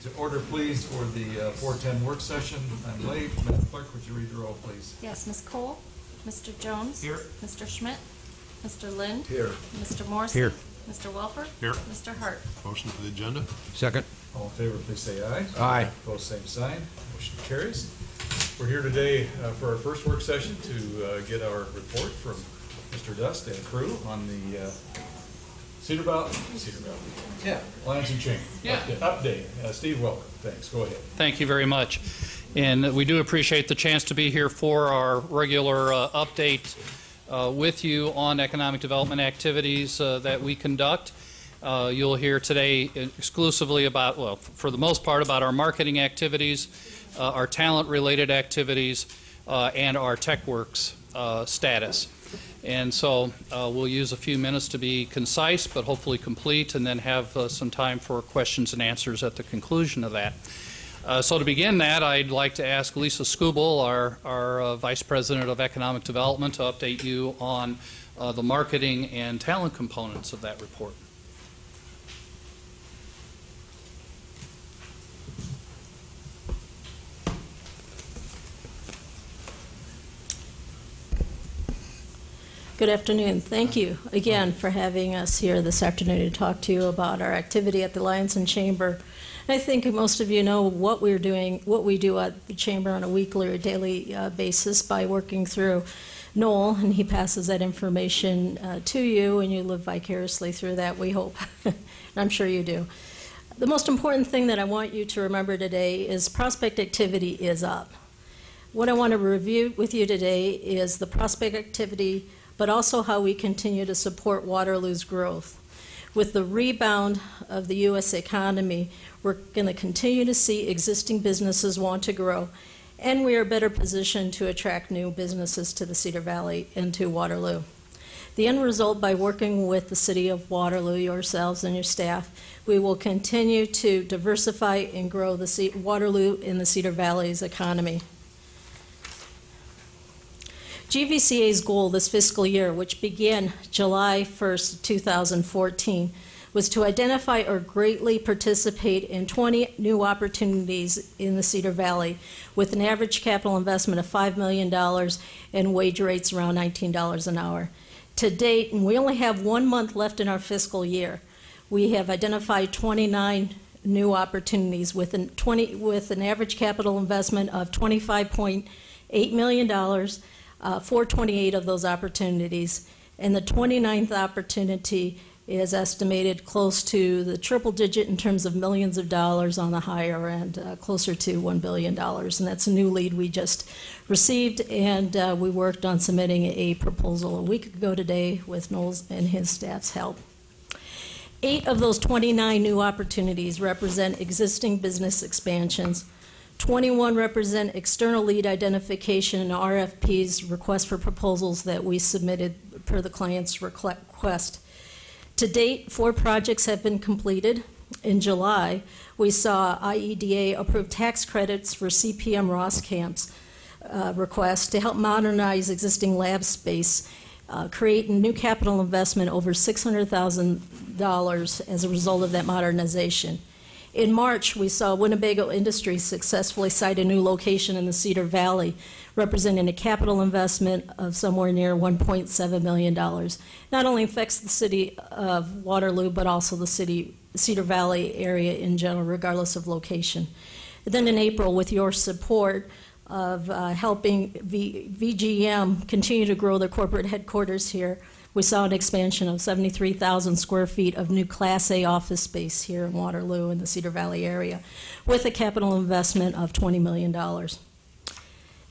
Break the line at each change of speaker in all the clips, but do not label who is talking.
to order, please, for the 410 work session. I'm late. Madam Clerk, would you read the roll, please?
Yes, Ms. Cole, Mr. Jones.
Here.
Mr. Schmidt, Mr. Lind.
Here.
Mr. Morrissey.
Here.
Mr. Welper.
Here.
Mr. Hart.
Motion for the agenda?
Second.
All in favor, please say aye.
Aye.
Opposed, same sign. Motion carries. We're here today for our first work session to get our report from Mr. Dust and crew on the Cedar Valley, yeah, Lions and Chamber.
Yeah.
Update. Steve, welcome. Thanks. Go ahead.
Thank you very much. And we do appreciate the chance to be here for our regular update with you on economic development activities that we conduct. You'll hear today exclusively about, well, for the most part, about our marketing activities, our talent-related activities, and our TechWorks status. And so we'll use a few minutes to be concise but hopefully complete, and then have some time for questions and answers at the conclusion of that. So to begin that, I'd like to ask Lisa Skubal, our Vice President of Economic Development, to update you on the marketing and talent components of that report.
Good afternoon. Thank you again for having us here this afternoon to talk to you about our activity at the Lions and Chamber. I think most of you know what we're doing, what we do at the Chamber on a weekly or daily basis by working through Noel, and he passes that information to you, and you live vicariously through that, we hope. And I'm sure you do. The most important thing that I want you to remember today is prospect activity is up. What I want to review with you today is the prospect activity, but also how we continue to support Waterloo's growth. With the rebound of the U.S. economy, we're going to continue to see existing businesses want to grow, and we are better positioned to attract new businesses to the Cedar Valley and to Waterloo. The end result, by working with the City of Waterloo, yourselves and your staff, we will continue to diversify and grow the Waterloo and the Cedar Valley's economy. GVCA's goal this fiscal year, which began July 1st, 2014, was to identify or greatly participate in 20 new opportunities in the Cedar Valley with an average capital investment of $5 million and wage rates around $19 an hour. To date, and we only have 1 month left in our fiscal year, we have identified 29 new opportunities with an average capital investment of $25.8 million. 428 of those opportunities, and the 29th opportunity is estimated close to the triple digit in terms of millions of dollars on the higher end, closer to $1 billion. And that's a new lead we just received, and we worked on submitting a proposal a week ago today with Knowles and his staff's help. 8 of those 29 new opportunities represent existing business expansions. 21 represent external lead identification and RFPs, requests for proposals, that we submitted per the client's request. To date, 4 projects have been completed. In July, we saw IEDA approve tax credits for CPM Rosscamp's request to help modernize existing lab space, create a new capital investment over $600,000 as a result of that modernization. In March, we saw Winnebago Industries successfully site a new location in the Cedar Valley, representing a capital investment of somewhere near $1.7 million. Not only affects the city of Waterloo, but also the Cedar Valley area in general, regardless of location. And then in April, with your support of helping VGM continue to grow their corporate headquarters here, we saw an expansion of 73,000 square feet of new Class A office space here in Waterloo in the Cedar Valley area, with a capital investment of $20 million.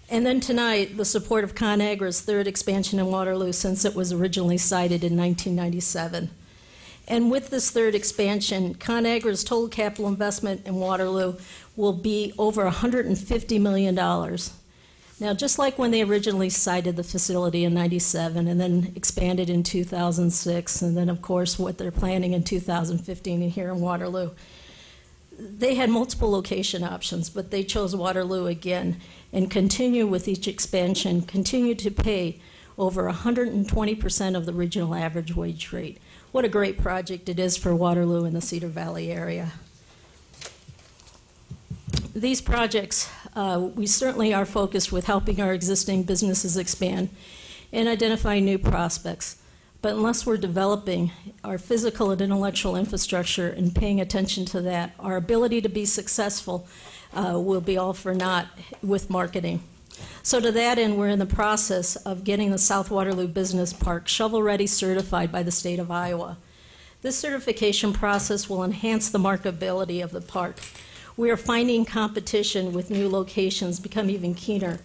And then tonight, the support of ConAgra's 3rd expansion in Waterloo since it was originally sited in 1997. And with this 3rd expansion, ConAgra's total capital investment in Waterloo will be over $150 million. Now, just like when they originally sited the facility in '97 and then expanded in 2006, and then, of course, what they're planning in 2015 here in Waterloo, they had multiple location options, but they chose Waterloo again and continue with each expansion, continue to pay over 120% of the regional average wage rate. What a great project it is for Waterloo and the Cedar Valley area. these projects, we certainly are focused with helping our existing businesses expand and identifying new prospects. But unless we're developing our physical and intellectual infrastructure and paying attention to that, our ability to be successful will be all for naught with marketing. So to that end, we're in the process of getting the South Waterloo Business Park shovel-ready certified by the state of Iowa. This certification process will enhance the marketability of the park. We are finding competition with new locations become even keener.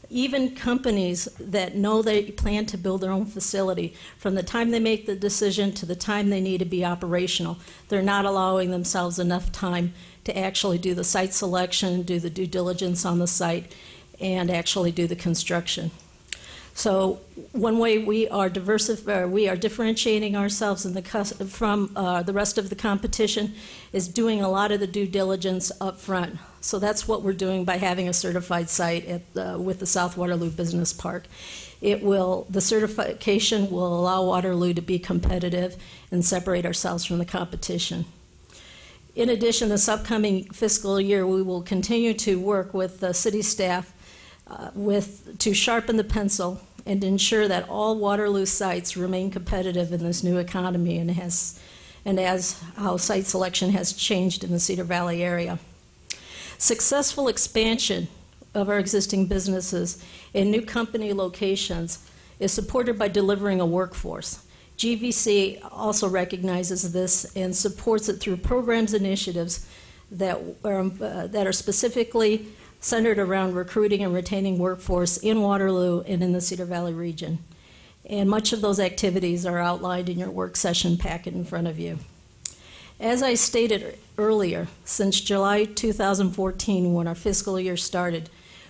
Even companies that know they plan to build their own facility, from the time they make the decision to the time they need to be operational, they're not allowing themselves enough time to actually do the site selection, do the due diligence on the site, and actually do the construction. So one way we are differentiating ourselves from the rest of the competition is doing a lot of the due diligence up front. So that's what we're doing by having a certified site with the South Waterloo Business Park. The certification will allow Waterloo to be competitive and separate ourselves from the competition. In addition, this upcoming fiscal year, we will continue to work with the city staff to sharpen the pencil and ensure that all Waterloo sites remain competitive in this new economy and as how site selection has changed in the Cedar Valley area. Successful expansion of our existing businesses in new company locations is supported by delivering a workforce. GVC also recognizes this and supports it through programs and initiatives that are specifically centered around recruiting and retaining workforce in Waterloo and in the Cedar Valley region. And much of those activities are outlined in your work session packet in front of you. As I stated earlier, since July 2014, when our fiscal year started,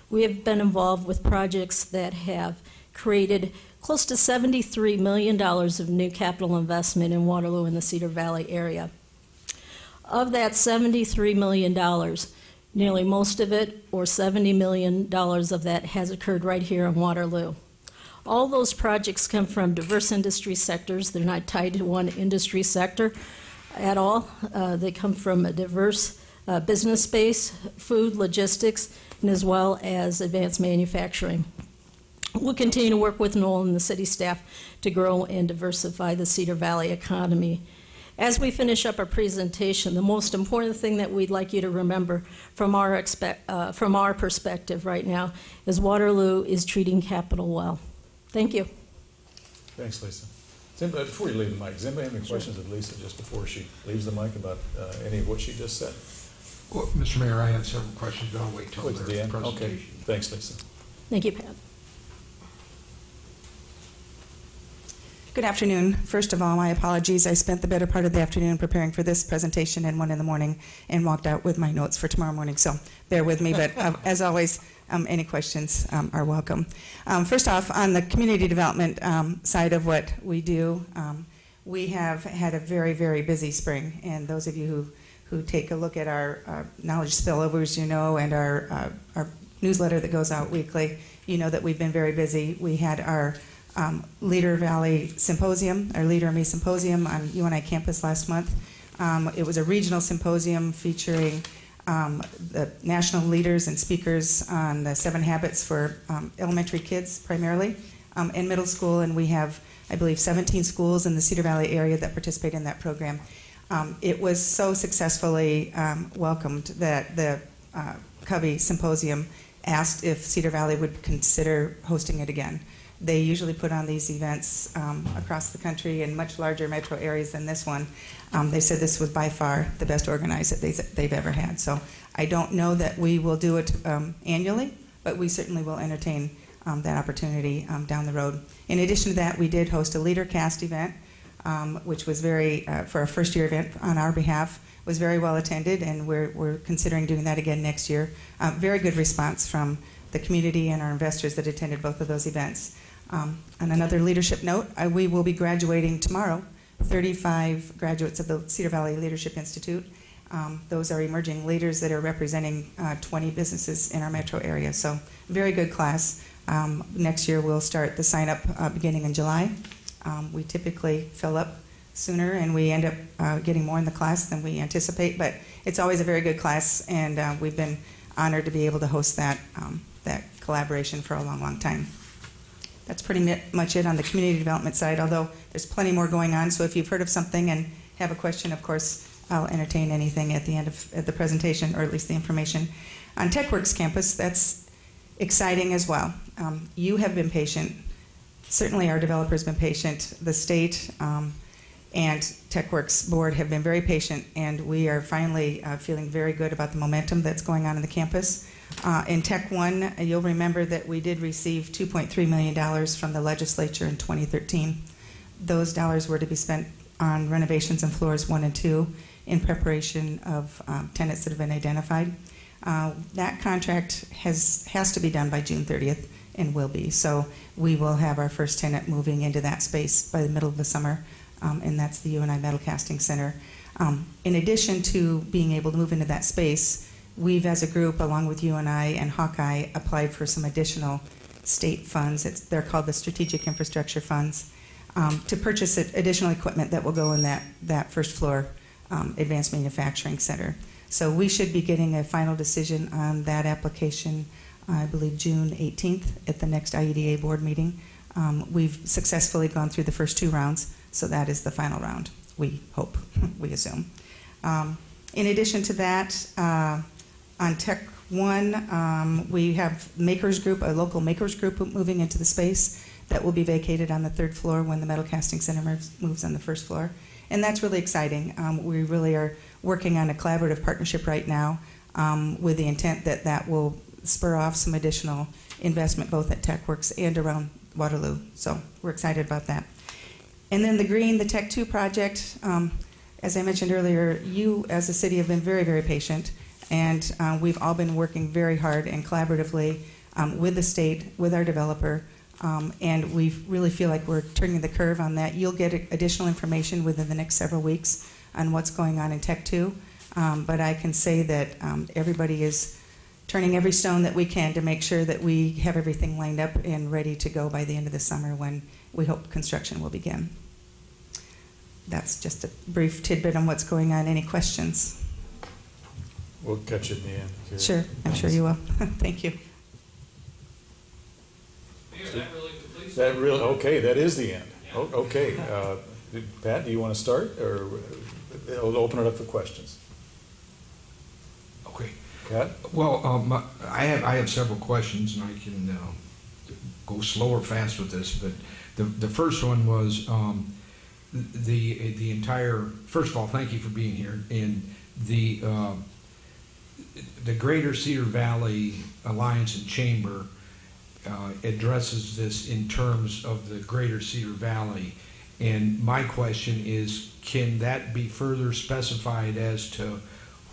we have been involved with projects that have created close to $73 million of new capital investment in Waterloo and the Cedar Valley area. Of that $73 million, nearly most of it, or $70 million of that, has occurred right here in Waterloo. All those projects come from diverse industry sectors. They're not tied to one industry sector at all. They come from a diverse business space, food, logistics, and as well as advanced manufacturing. We'll continue to work with Noel and the city staff to grow and diversify the Cedar Valley economy. As we finish up our presentation, the most important thing that we'd like you to remember from our perspective right now is Waterloo is treating capital well. Thank you.
Thanks, Lisa. Before you leave the mic, does anybody have any questions of Lisa just before she leaves the mic about any of what she just said?
Well, Mr. Mayor, I had several questions, but I'll wait till
Wait till the end?
presentation.
Okay. Thanks, Lisa.
Thank you, Pat.
Good afternoon. First of all, my apologies. I spent the better part of the afternoon preparing for this presentation and 1 in the morning and walked out with my notes for tomorrow morning, so bear with me. But as always, any questions are welcome. First off, on the community development side of what we do, we have had a very, very busy spring. And those of you who take a look at our knowledge spillovers, you know, and our newsletter that goes out weekly, you know that we've been very busy. We had our Leader Valley Symposium, our Leader Me Symposium on UNI campus last month. It was a regional symposium featuring the national leaders and speakers on the 7 habits for elementary kids primarily and middle school, and we have, I believe, 17 schools in the Cedar Valley area that participate in that program. It was so successfully welcomed that the Covey Symposium asked if Cedar Valley would consider hosting it again. They usually put on these events across the country in much larger metro areas than this one. They said this was by far the best organized that they've ever had. So I don't know that we will do it annually, but we certainly will entertain that opportunity down the road. In addition to that, we did host a LeaderCast event, which was for our first year event on our behalf, was very well attended, and we're considering doing that again next year. Very good response from the community and our investors that attended both of those events. On another leadership note, we will be graduating tomorrow, 35 graduates of the Cedar Valley Leadership Institute. Those are emerging leaders that are representing 20 businesses in our metro area. So very good class. Next year we'll start the sign up beginning in July. We typically fill up sooner and we end up getting more in the class than we anticipate, but it's always a very good class, and we've been honored to be able to host that, that collaboration for a long, long time. That's pretty much it on the community development side, although there's plenty more going on. So if you've heard of something and have a question, of course, I'll entertain anything at the end of the presentation, or at least the information. On TechWorks campus, that's exciting as well. You have been patient. Certainly our developer's been patient. The state and TechWorks board have been very patient, and we are finally feeling very good about the momentum that's going on in the campus. In Tech 1, you'll remember that we did receive $2.3 million from the legislature in 2013. Those dollars were to be spent on renovations in floors 1 and 2 in preparation of tenants that have been identified. That contract has to be done by June 30th and will be. So we will have our first tenant moving into that space by the middle of the summer, and that's the UNI Metal Casting Center. In addition to being able to move into that space, we've, as a group, along with UNI and Hawkeye, applied for some additional state funds. They're called the Strategic Infrastructure Funds, to purchase additional equipment that will go in that first floor advanced manufacturing center. So we should be getting a final decision on that application, I believe June 18th at the next IEDA board meeting. We've successfully gone through the first 2 rounds, so that is the final round, we hope, we assume. In addition to that, on Tech 1, we have Makers Group, a local Makers Group moving into the space that will be vacated on the 3rd floor when the Metal Casting Center moves on the 1st floor. And that's really exciting. We really are working on a collaborative partnership right now with the intent that that will spur off some additional investment both at TechWorks and around Waterloo. So we're excited about that. And then the green, the Tech 2 project, as I mentioned earlier, you as a city have been very, very patient. And we've all been working very hard and collaboratively with the state, with our developer, and we really feel like we're turning the curve on that. You'll get additional information within the next several weeks on what's going on in Tech 2, but I can say that everybody is turning every stone that we can to make sure that we have everything lined up and ready to go by the end of the summer when we hope construction will begin. That's just a brief tidbit on what's going on. Any questions?
We'll catch it in the end. Here.
Sure, I'm sure you will. Thank you.
Okay, that is the end. Okay, Pat, do you want to start, or I'll open it up for questions?
Okay.
Pat?
Well, I have several questions, and I can go slow or fast with this. But the first one was the entire. First of all, thank you for being here. And the Greater Cedar Valley Alliance and Chamber addresses this in terms of the Greater Cedar Valley. And my question is, can that be further specified as to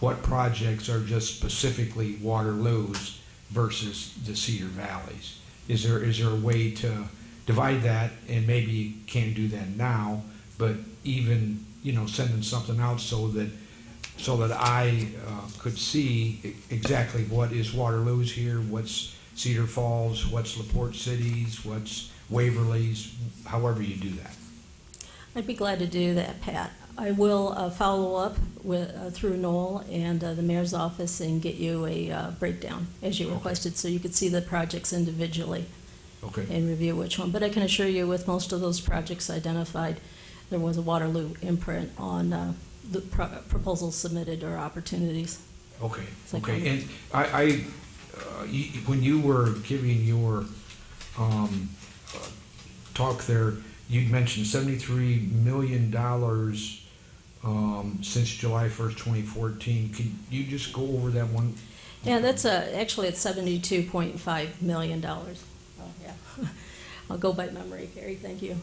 what projects are just specifically Waterloo's versus the Cedar Valleys? Is there a way to divide that, and maybe you can't do that now, but even, sending something out so that I could see exactly what is Waterloo's here, what's Cedar Falls, what's LaPorte City's, what's Waverly's, however you do that.
I'd be glad to do that, Pat. I will follow up through Noel and the mayor's office and get you a breakdown as you requested, so you could see the projects individually.
Okay.
And review which one. But I can assure you, with most of those projects identified, there was a Waterloo imprint on the proposals submitted or opportunities.
Okay.
So
Okay. And I when you were giving your talk there, you'd mentioned $73 million since July 1st, 2014. Can you just go over that one?
Yeah, that's actually it's $72.5 million. Oh, yeah. I'll go by memory, Carrie. Thank you.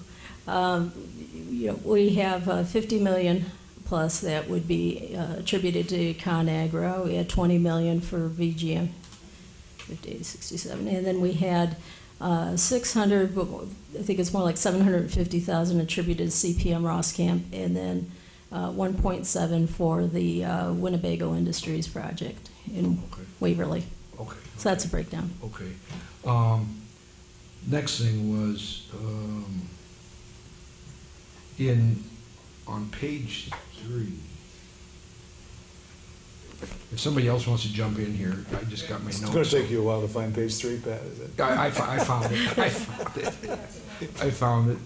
We have $50 million plus that would be attributed to ConAgra. We had $20 million for VGM, 50 to 67, and then we had 600. I think it's more like 750,000 attributed to CPM Rosscamp, and then 1.7 for the Winnebago Industries project in Waverly.
Okay.
So that's a breakdown.
Okay. Next thing was on page 3. If somebody else wants to jump in here, I just got my notes.
It's going to take you a while to find page 3, Pat, is it?
I found it. I found it.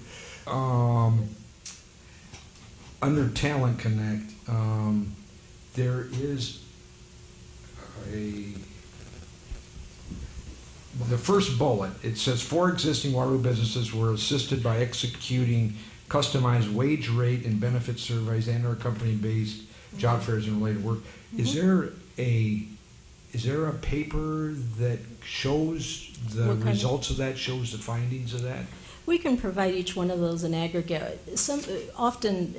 Under Talent Connect, there is the first bullet. It says 4 existing Waterloo businesses were assisted by executing customized wage rate and benefit surveys and/or company-based job fairs and related work. Is there a paper that shows the
What kind of-
results of that, shows the findings of that?
We can provide each one of those in aggregate. Often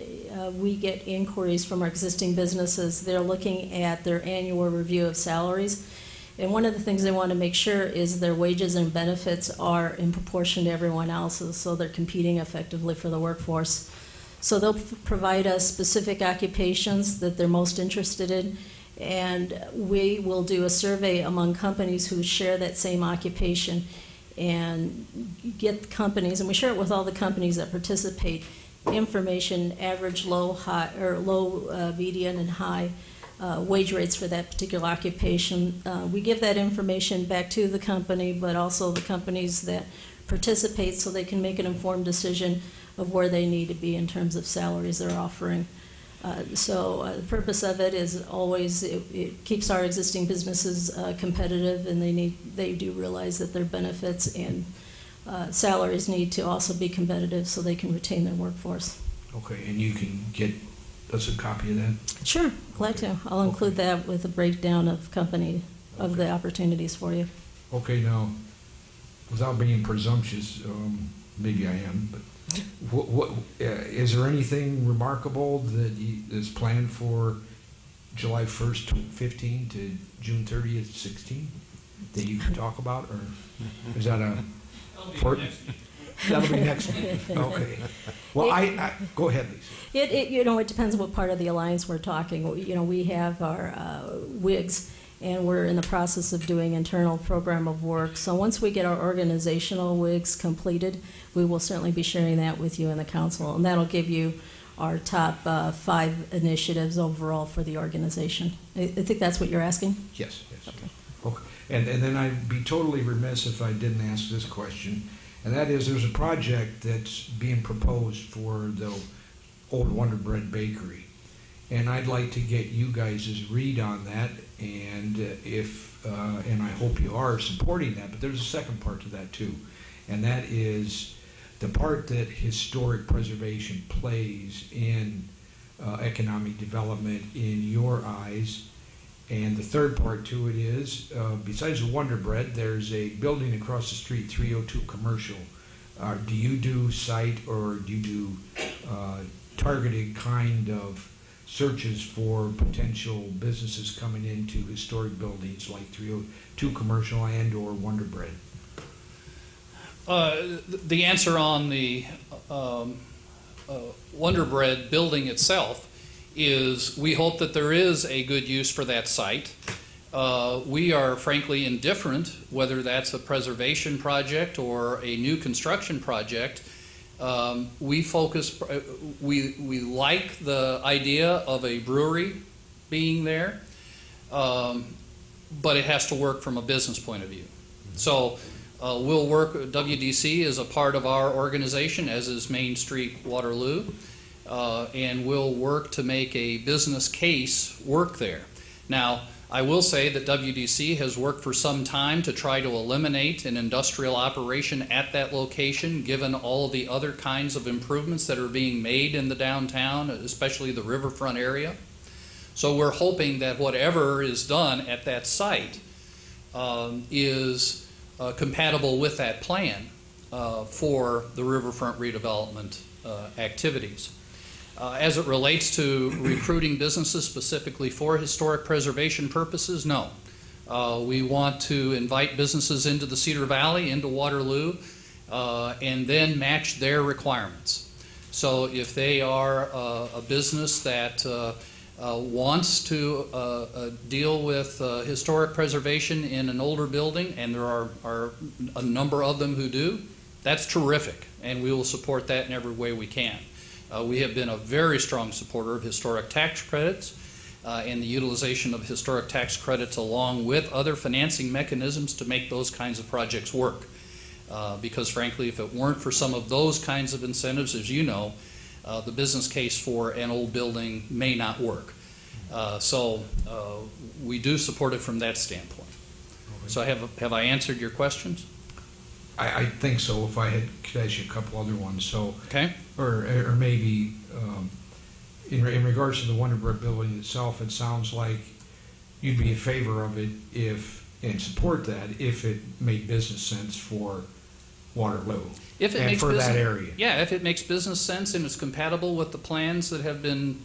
we get inquiries from our existing businesses. They're looking at their annual review of salaries. And one of the things they want to make sure is their wages and benefits are in proportion to everyone else's, so they're competing effectively for the workforce. So they'll provide us specific occupations that they're most interested in, and we will do a survey among companies who share that same occupation and get companies, and we share it with all the companies that participate, information, average, low, high, or low, median, and high wage rates for that particular occupation. We give that information back to the company, but also the companies that participate, so they can make an informed decision of where they need to be in terms of salaries they're offering. The purpose of it is always, it keeps our existing businesses competitive, and they do realize that their benefits and salaries need to also be competitive so they can retain their workforce.
Okay, and you can get us a copy of that?
Sure, glad to. I'll include that with a breakdown of the opportunities for you.
Okay, now, without being presumptuous, maybe I am, but is there anything remarkable that is planned for July 1st, 15 to June 30th, 16 that you can talk about, or is that a? That'll be next week. Okay. Well, I go ahead, Lisa.
It depends what part of the alliance we're talking. We have our WIGs, and we're in the process of doing internal program of work. So once we get our organizational WIGs completed, we will certainly be sharing that with you in the council, and that'll give you our top 5 initiatives overall for the organization. I think that's what you're asking?
Yes. Okay. And then I'd be totally remiss if I didn't ask this question, and that is, there's a project that's being proposed for the old Wonder Bread Bakery, and I'd like to get you guys' read on that, and and I hope you are supporting that. But there's a second part to that too, and that is the part that historic preservation plays in economic development in your eyes. And the third part to it is, besides the Wonder Bread, there's a building across the street, 302 Commercial. Do you do site, or do you do targeted kind of searches for potential businesses coming into historic buildings like 302 Commercial and or Wonder Bread?
The answer on the Wonder Bread building itself is we hope that there is a good use for that site. We are frankly indifferent whether that's a preservation project or a new construction project. We like the idea of a brewery being there, but it has to work from a business point of view. So we'll work, WDC is a part of our organization, as is Main Street Waterloo, and we'll work to make a business case work there. Now, I will say that WDC has worked for some time to try to eliminate an industrial operation at that location, given all the other kinds of improvements that are being made in the downtown, especially the riverfront area. So we're hoping that whatever is done at that site is compatible with that plan for the riverfront redevelopment activities. As it relates to recruiting businesses specifically for historic preservation purposes, no. We want to invite businesses into the Cedar Valley, into Waterloo, and then match their requirements. So if they are a business that wants to deal with historic preservation in an older building, and there are a number of them who do, that's terrific, and we will support that in every way we can. We have been a very strong supporter of historic tax credits. and the utilization of historic tax credits along with other financing mechanisms to make those kinds of projects work. Because frankly, if it weren't for some of those kinds of incentives, as you know, the business case for an old building may not work. So we do support it from that standpoint.
Okay.
So have I answered your questions?
I think so. If I could ask you a couple other ones. So,
Okay.
or maybe in regards to the Wonderbrook building itself, it sounds like you'd be in favor of it and support that if it made business sense for Waterloo
If it
and
makes
for
business,
that area.
Yeah, if it makes business sense and is compatible with the plans that have been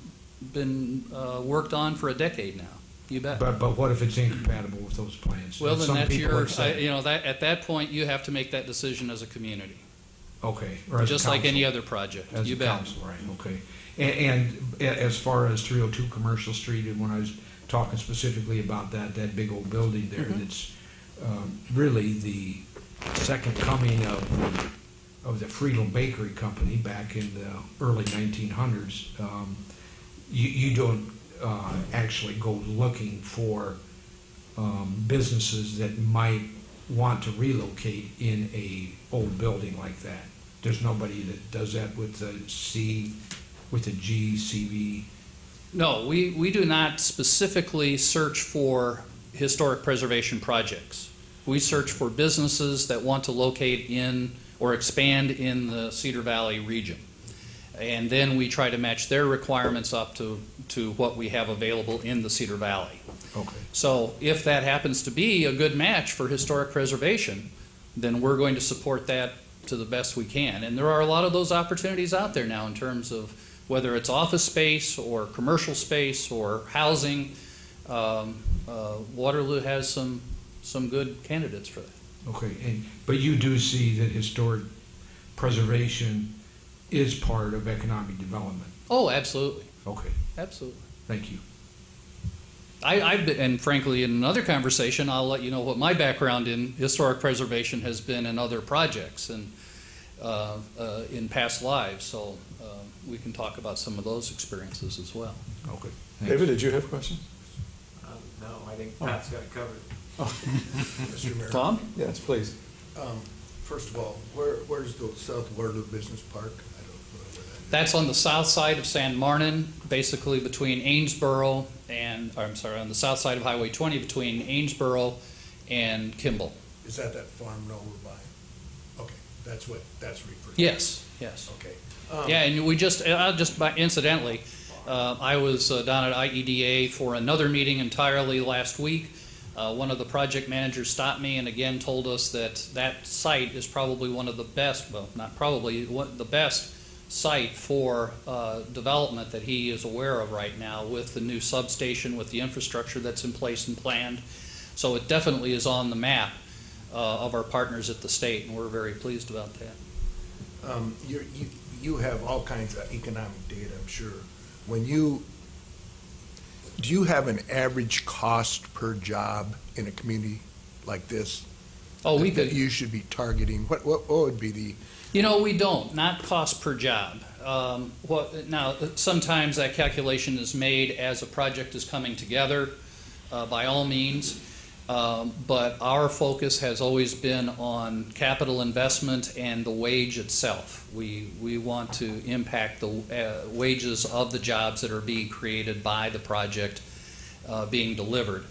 worked on for a decade now. You bet.
But what if it's incompatible with those plans?
Well, then
Some
that's
people
your,
have said-
at that point, you have to make that decision as a community,
Okay. Or as a
just like any
council.
other project.
As
You
a
bet.
council, right, okay. And as far as 302 Commercial Street, and when I was talking specifically about that big old building there,
Mhm.
that's really the second coming of the Friedel Bakery Company back in the early 1900s. You don't actually go looking for businesses that might want to relocate in a old building like that. There's nobody that does that with the GCV.
No, we do not specifically search for historic preservation projects. We search for businesses that want to locate in or expand in the Cedar Valley region. And then we try to match their requirements up to what we have available in the Cedar Valley.
Okay.
So if that happens to be a good match for historic preservation, then we're going to support that to the best we can. And there are a lot of those opportunities out there now in terms of whether it's office space or commercial space or housing. Waterloo has some good candidates for that.
Okay, but you do see that historic preservation is part of economic development?
Oh, absolutely.
Okay,
Absolutely.
thank you.
I've been, and frankly, in another conversation, I'll let you know what my background in historic preservation has been in other projects and in past lives. So we can talk about some of those experiences as well.
Okay.
David, did you have a question?
No, I think Pat's got it covered.
Mr. Mayor.
Tom?
Yes, please.
First of all, where's the South Waterloo Business Park? I don't know where that is.
That's on the south side of San Martin, basically between Amesboro and, or I'm sorry, on the south side of Highway 20 between Amesboro and Kimball.
Is that farm over by? Okay, that's referred.
Yes, yes.
Okay.
Yeah, and we just, incidentally, I was down at IEDA for another meeting entirely last week. One of the project managers stopped me and again told us that that site is probably one of the best, well, not probably, the best site for development that he is aware of right now with the new substation, with the infrastructure that's in place and planned. So it definitely is on the map of our partners at the state, and we're very pleased about that.
You have all kinds of economic data, I'm sure. Do you have an average cost per job in a community like this?
Oh, we
that
could.
you should be targeting? What would be the?
You know, we don't, not cost per job. Now, sometimes that calculation is made as a project is coming together, by all means, but our focus has always been on capital investment and the wage itself. We want to impact the wages of the jobs that are being created by the project being delivered.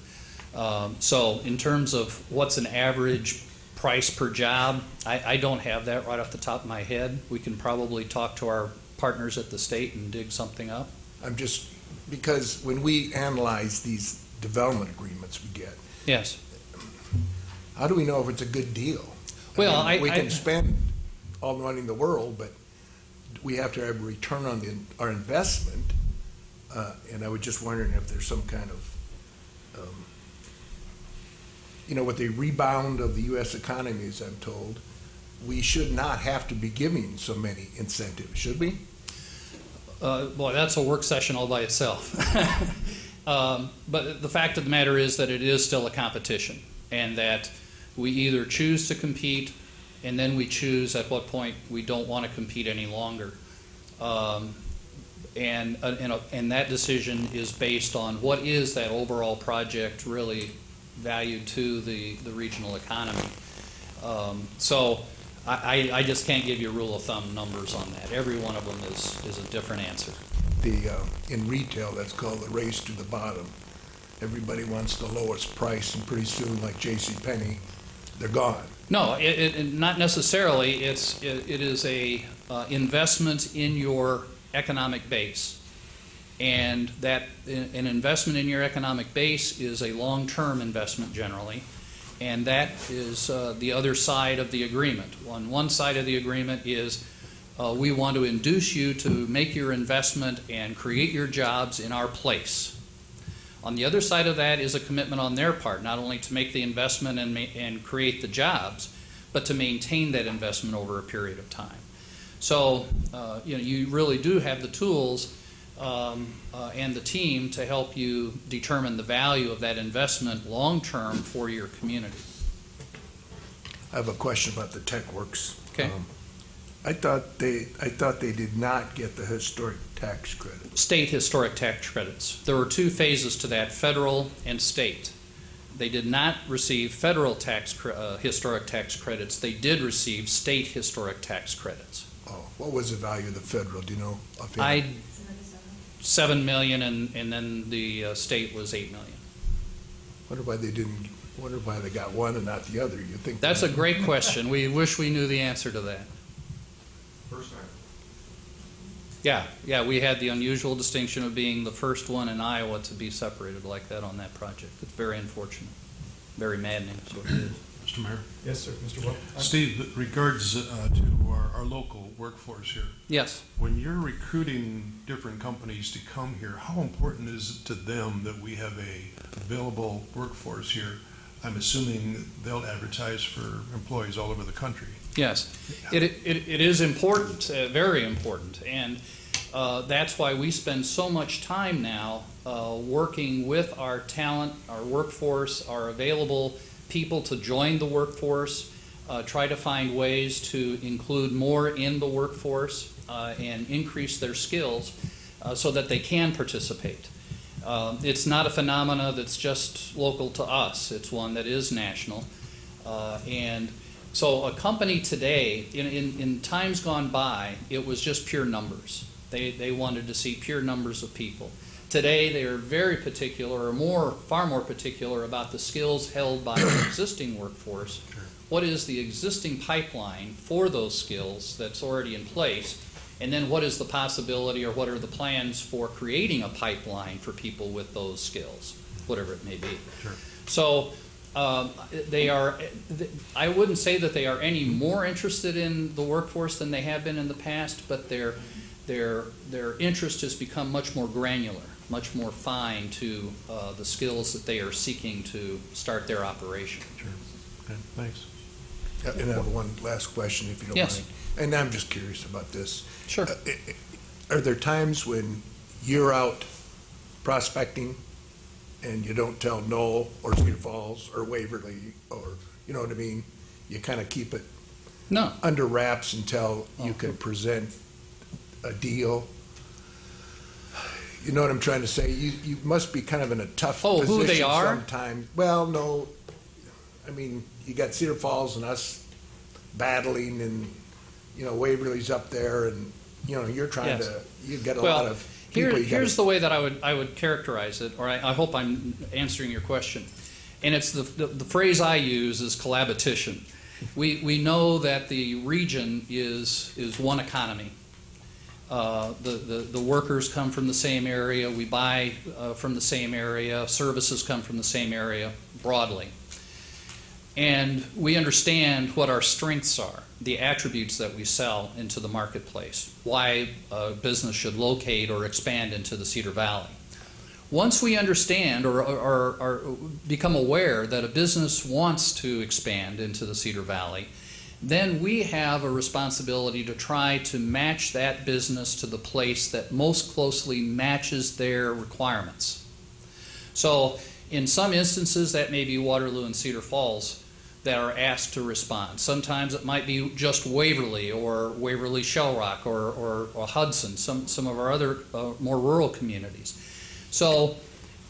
So in terms of what's an average price per job, I don't have that right off the top of my head. We can probably talk to our partners at the state and dig something up.
I'm just, because when we analyze these development agreements we get,
Yes.
how do we know if it's a good deal?
Well,
We can spend all the money in the world, but we have to have a return on our investment. And I was just wondering if there's some kind of, with the rebound of the U.S. economy, as I'm told, we should not have to be giving so many incentives, should we?
Boy, that's a work session all by itself. But the fact of the matter is that it is still a competition, and that we either choose to compete and then we choose at what point we don't want to compete any longer. And that decision is based on what is that overall project really valued to the regional economy. So I just can't give you rule of thumb numbers on that. Every one of them is a different answer.
In retail, that's called the race to the bottom. Everybody wants the lowest price, and pretty soon, like JCPenney, they're gone.
No, not necessarily. It is a investment in your economic base. And that an investment in your economic base is a long-term investment generally. And that is the other side of the agreement. On one side of the agreement is we want to induce you to make your investment and create your jobs in our place. On the other side of that is a commitment on their part, not only to make the investment and create the jobs, but to maintain that investment over a period of time. So you really do have the tools and the team to help you determine the value of that investment long-term for your community.
I have a question about the TechWorks.
Okay.
I thought they did not get the historic tax credit.
State historic tax credits. There were two phases to that, federal and state. They did not receive federal historic tax credits. They did receive state historic tax credits.
Oh, what was the value of the federal? Do you know?
$7 million, and then the state was $8 million.
Wonder why they got one and not the other. You think
that's a great question. We wish we knew the answer to that.
First time.
Yeah, we had the unusual distinction of being the first one in Iowa to be separated like that on that project. It's very unfortunate, very maddening is what it is.
Mr. Mayor?
Yes, sir, Mr. Wells.
Steve, regards to our local workforce here.
Yes.
When you're recruiting different companies to come here, how important is it to them that we have a available workforce here? I'm assuming they'll advertise for employees all over the country.
Yes, it is important, very important, and that's why we spend so much time now working with our talent, our workforce, our available people to join the workforce, try to find ways to include more in the workforce and increase their skills so that they can participate. It's not a phenomena that's just local to us. It's one that is national. And so a company today, in times gone by, it was just pure numbers. They wanted to see pure numbers of people. Today, they are very particular, or far more particular about the skills held by the existing workforce.
Sure.
What is the existing pipeline for those skills that's already in place? And then what is the possibility, or what are the plans for creating a pipeline for people with those skills, whatever it may be.
Sure.
So I wouldn't say that they are any more interested in the workforce than they have been in the past, but their interest has become much more granular, much more fine to the skills that they are seeking to start their operation.
Sure. Okay, thanks.
And I have one last question, if you don't
Yes.
mind. And I'm just curious about this.
Sure.
Are there times when you're out prospecting and you don't tell Knoll or Cedar Falls or Waverly, or, you know what I mean? You kind of keep it
No.
under wraps until you can present a deal? You know what I'm trying to say? You must be kind of in a tough position
who they are?
sometimes. Well, no. I mean, you got Cedar Falls and us battling, and, you know, Waverly's up there, and, you know, you're trying
Yes.
to, you've got a lot of people.
Here's the way that I would characterize it, or I hope I'm answering your question. And it's the phrase I use is collaboration. We know that the region is one economy. The workers come from the same area. We buy from the same area. Services come from the same area broadly. And we understand what our strengths are, the attributes that we sell into the marketplace, why a business should locate or expand into the Cedar Valley. Once we understand or become aware that a business wants to expand into the Cedar Valley, then we have a responsibility to try to match that business to the place that most closely matches their requirements. So in some instances, that may be Waterloo and Cedar Falls, that are asked to respond. Sometimes it might be just Waverly or Waverly Shell Rock or Hudson, some of our other more rural communities. So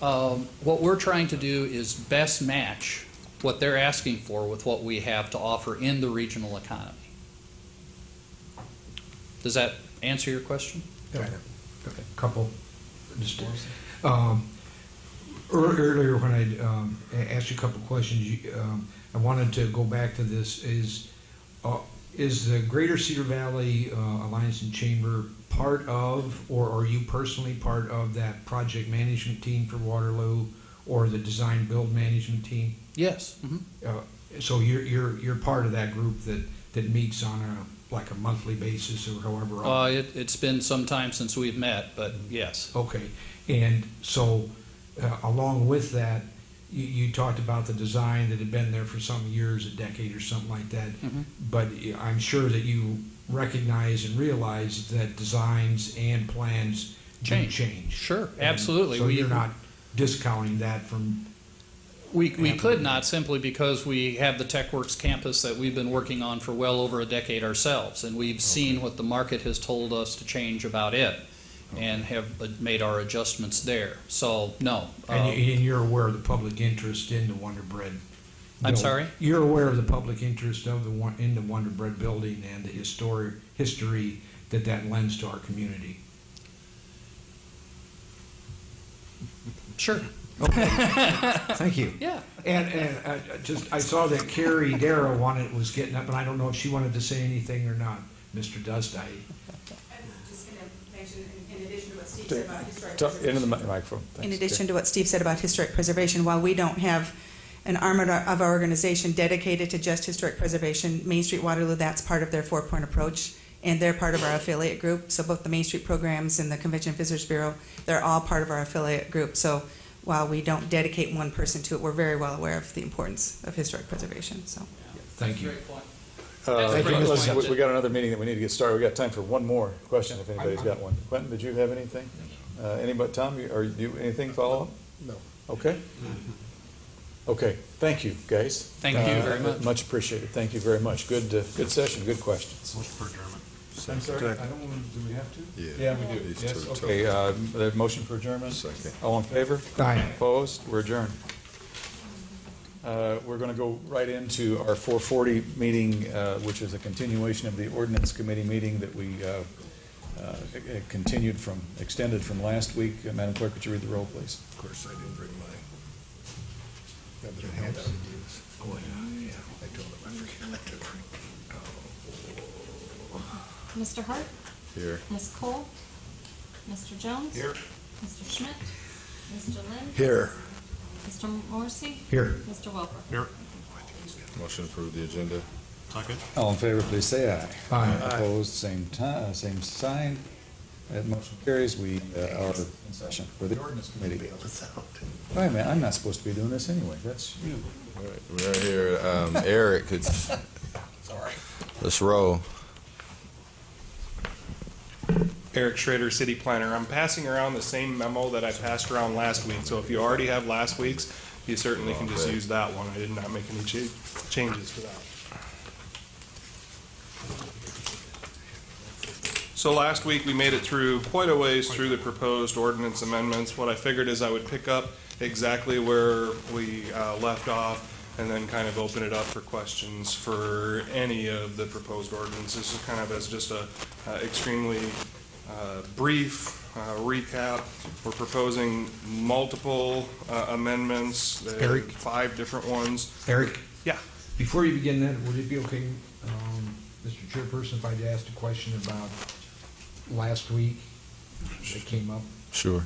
what we're trying to do is best match what they're asking for with what we have to offer in the regional economy. Does that answer your question?
Okay. Couple. Just, earlier when I asked you a couple questions, I wanted to go back to this. Is the Greater Cedar Valley Alliance and Chamber part of, or are you personally part of that project management team for Waterloo, or the design build management team?
Yes. Mm-hmm.
So you're part of that group that meets on a monthly basis or however.
It's been some time since we've met, but yes.
Okay, and so along with that, you talked about the design that had been there for some years, a decade or something like that.
Mm-hmm.
But I'm sure that you recognize and realize that designs and plans do change.
Sure,
And
absolutely.
so you're not discounting that from.
We could not, simply because we have the TechWorks campus that we've been working on for well over a decade ourselves, and we've seen what the market has told us to change about it, and have made our adjustments there. So, no.
And you're aware of the public interest in the Wonder Bread.
I'm sorry?
You're aware of the public interest of in the Wonder Bread building and the history that lends to our community.
Sure.
Okay. Thank you.
Yeah.
And I saw that Carrie Darrow was getting up, and I don't know if she wanted to say anything or not. Mr. Dust, I
was just going to mention, in addition to what Steve said about historic
Into
preservation.
the microphone. Thanks.
In addition to what Steve said about historic preservation, while we don't have an arm of our organization dedicated to just historic preservation, Main Street Waterloo, that's part of their 4-point approach, and they're part of our affiliate group. So both the Main Street programs and the Convention Visitors Bureau, they're all part of our affiliate group. So while we don't dedicate one person to it, we're very well aware of the importance of historic preservation. So,
thank you.
Great point.
Thank you, Mr.
Listen,
President.
we got another meeting that we need to get started. We got time for one more question if anybody's got one. Quentin, did you have anything? Anybody? Tom, you anything follow up?
No.
Okay. Okay. Thank you, guys.
Thank you very much.
Much appreciated. Thank you very much. Good session. Good questions.
Motion for adjournment.
I'm sorry. I don't want to. Do we have to?
Yeah.
we do.
These
Yes.
two
Okay. The motion for adjournment.
Second.
All in favor?
Aye.
Opposed? We're adjourned. We're going to go right into our 4:40 meeting, which is a continuation of the ordinance committee meeting that we extended from last week. Madam Clerk, would you read the roll, please?
Of course, I didn't bring mine. Got the handout to use. Oh, yeah. I told him I forgot to bring.
Mr. Hart?
Here.
Ms. Cole? Mr. Jones?
Here.
Mr. Schmidt? Mr. Lind?
Here.
Mr. Morrissey?
Here.
Mr. Welper?
Here.
Motion to approve the agenda.
Second.
All in favor, please say aye.
Aye.
Opposed, same sign. That motion carries. We are in session for the ordinance committee. Wait a minute, I'm not supposed to be doing this anyway. That's you.
All right, we're here. Eric, it's. Sorry. Let's roll.
Eric Schrader, City Planner. I'm passing around the same memo that I passed around last week, so if you already have last week's, you certainly can just use that one. I did not make any changes to that. So last week, we made it through quite a ways through the proposed ordinance amendments. What I figured is I would pick up exactly where we left off and then kind of open it up for questions for any of the proposed ordinances, kind of as just a extremely brief recap. We're proposing multiple amendments.
Eric?
5 different ones.
Eric?
Yeah.
Before you begin that, would it be okay, Mr. Chairperson, if I'd asked a question about last week that came up?
Sure.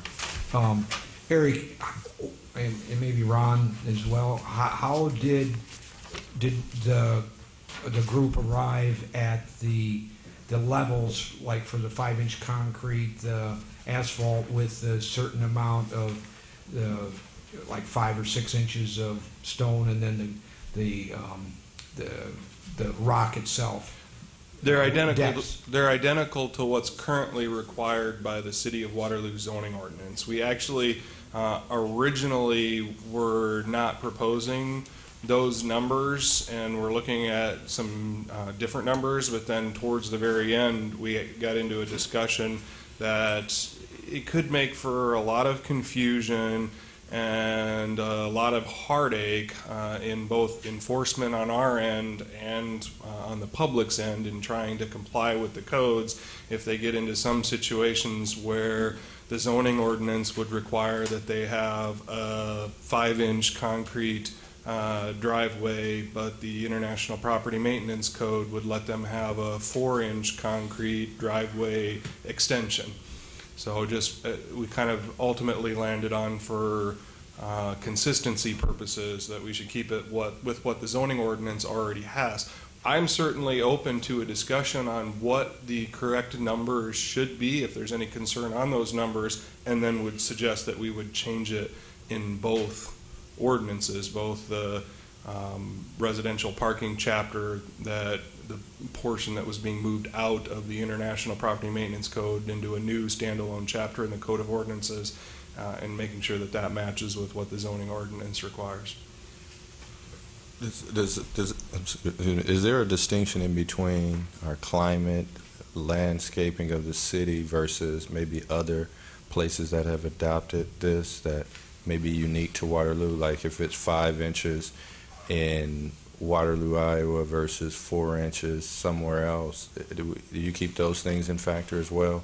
Eric, and maybe Ron as well, how did the group arrive at the levels, like for the 5-inch concrete, the asphalt with a certain amount of like 5 or 6 inches of stone, and then the rock itself?
They're identical.
Depths.
They're identical to what's currently required by the City of Waterloo zoning ordinance. We actually originally were not proposing those numbers, and we're looking at some different numbers, but then towards the very end, we got into a discussion that it could make for a lot of confusion and a lot of heartache in both enforcement on our end and on the public's end in trying to comply with the codes if they get into some situations where the zoning ordinance would require that they have a 5-inch concrete driveway, but the International Property Maintenance Code would let them have a 4-inch concrete driveway extension. So just we kind of ultimately landed on, for consistency purposes, that we should keep it with what the zoning ordinance already has. I'm certainly open to a discussion on what the correct numbers should be, if there's any concern on those numbers, and then would suggest that we would change it in both ordinances, both the residential parking chapter, that the portion that was being moved out of the International Property Maintenance Code into a new standalone chapter in the Code of Ordinances, and making sure that that matches with what the zoning ordinance requires.
Is there a distinction in between our climate, landscaping of the city versus maybe other places that have adopted this that may be unique to Waterloo? Like if it's 5 inches in Waterloo, Iowa versus 4 inches somewhere else, do you keep those things in factor as well?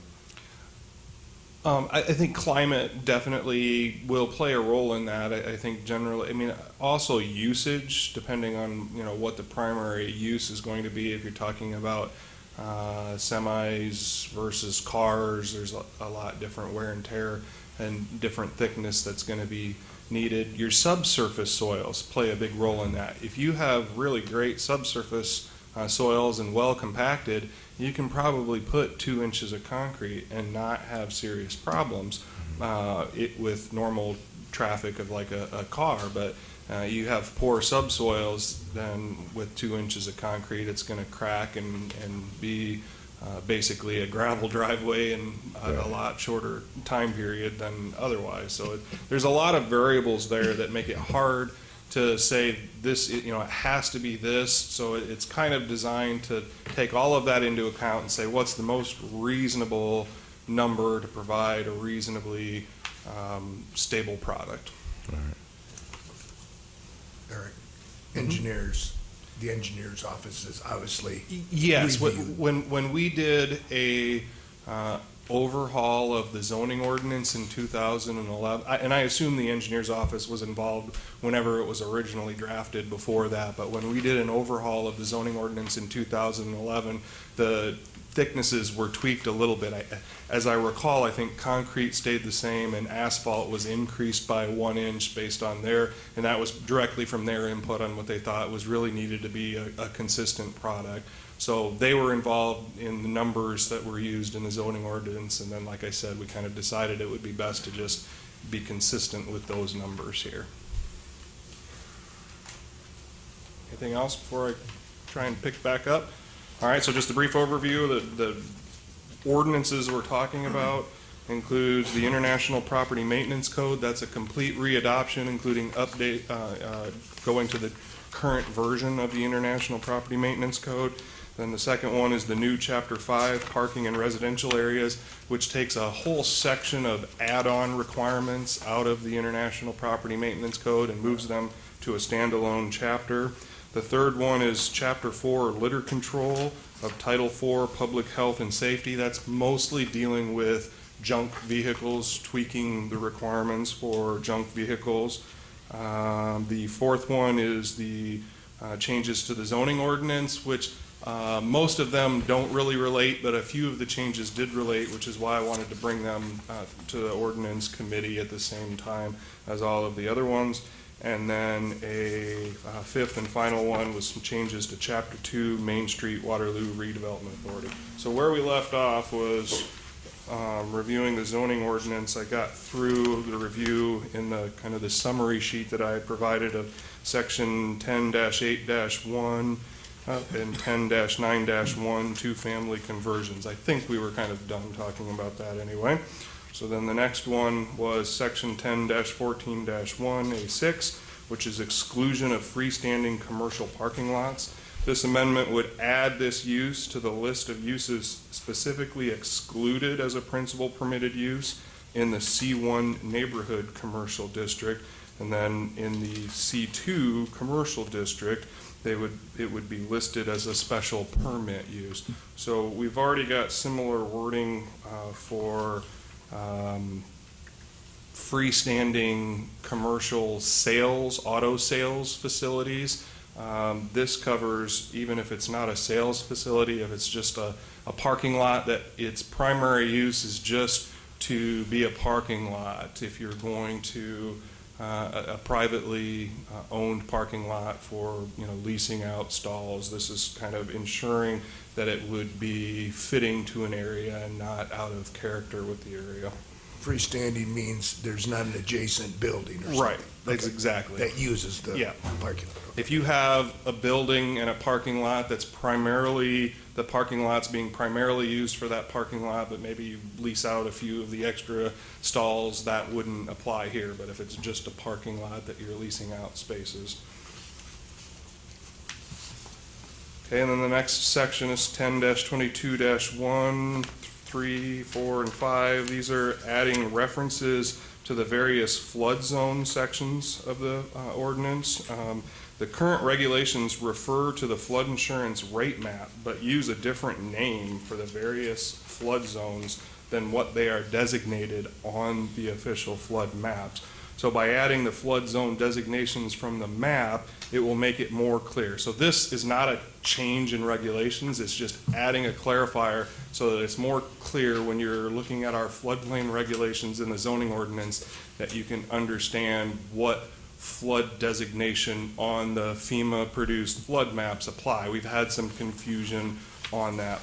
I think climate definitely will play a role in that. I think generally, I mean, also usage, depending on, you know, what the primary use is going to be. If you're talking about semis versus cars, there's a lot different wear and tear and different thickness that's going to be needed. Your subsurface soils play a big role in that. If you have really great subsurface soils and well compacted, you can probably put 2 inches of concrete and not have serious problems with normal traffic of like a car. But you have poor subsoils, then with 2 inches of concrete, it's going to crack and be basically a gravel driveway in a lot shorter time period than otherwise. So there's a lot of variables there that make it hard to say this, you know, it has to be this. So it's kind of designed to take all of that into account and say what's the most reasonable number to provide a reasonably stable product.
All right.
Eric, engineers, the engineer's office is obviously
yes.
reviewed.
When we did a overhaul of the zoning ordinance in 2011, and I assume the engineer's office was involved whenever it was originally drafted before that, but when we did an overhaul of the zoning ordinance in 2011, the thicknesses were tweaked a little bit. As I recall, I think concrete stayed the same and asphalt was increased by 1 inch based on and that was directly from their input on what they thought was really needed to be a consistent product. So they were involved in the numbers that were used in the zoning ordinance, and then, like I said, we kind of decided it would be best to just be consistent with those numbers here. Anything else before I try and pick back up? All right, so just a brief overview. The ordinances we're talking about includes the International Property Maintenance Code. That's a complete readoption, including update, going to the current version of the International Property Maintenance Code. Then the second one is the new Chapter 5, Parking in Residential Areas, which takes a whole section of add-on requirements out of the International Property Maintenance Code and moves them to a standalone chapter. The third one is Chapter 4, Litter Control of Title 4, Public Health and Safety. That's mostly dealing with junk vehicles, tweaking the requirements for junk vehicles. The fourth one is the changes to the zoning ordinance, which most of them don't really relate, but a few of the changes did relate, which is why I wanted to bring them to the ordinance committee at the same time as all of the other ones. And then a fifth and final one was some changes to Chapter 2, Main Street Waterloo Redevelopment Authority. So where we left off was reviewing the zoning ordinance. I got through the review in the kind of the summary sheet that I had provided of Section 10-8-1 and 10-9-1, two-family conversions. I think we were kind of done talking about that anyway. So then the next one was Section 10-14-1, A6, which is exclusion of freestanding commercial parking lots. This amendment would add this use to the list of uses specifically excluded as a principal permitted use in the C1 neighborhood commercial district, and then in the C2 commercial district, it would be listed as a special permit use. So we've already got similar wording for freestanding commercial sales, auto sales facilities. This covers, even if it's not a sales facility, if it's just a parking lot that its primary use is just to be a parking lot. If you're going to a privately owned parking lot for leasing out stalls, this is kind of ensuring that it would be fitting to an area and not out of character with the area.
Freestanding means there's not an adjacent building or something.
Right, that's exactly.
That uses the parking lot.
If you have a building and a parking lot that's primarily, the parking lot's being primarily used for that parking lot, but maybe you lease out a few of the extra stalls, that wouldn't apply here. But if it's just a parking lot that you're leasing out spaces. Okay, and then the next section is 10-22-1, 3, 4, and 5. These are adding references to the various flood zone sections of the ordinance. The current regulations refer to the flood insurance rate map, but use a different name for the various flood zones than what they are designated on the official flood maps. So by adding the flood zone designations from the map, it will make it more clear. So this is not a change in regulations, it's just adding a clarifier so that it's more clear when you're looking at our floodplain regulations in the zoning ordinance that you can understand what flood designation on the FEMA-produced flood maps apply. We've had some confusion on that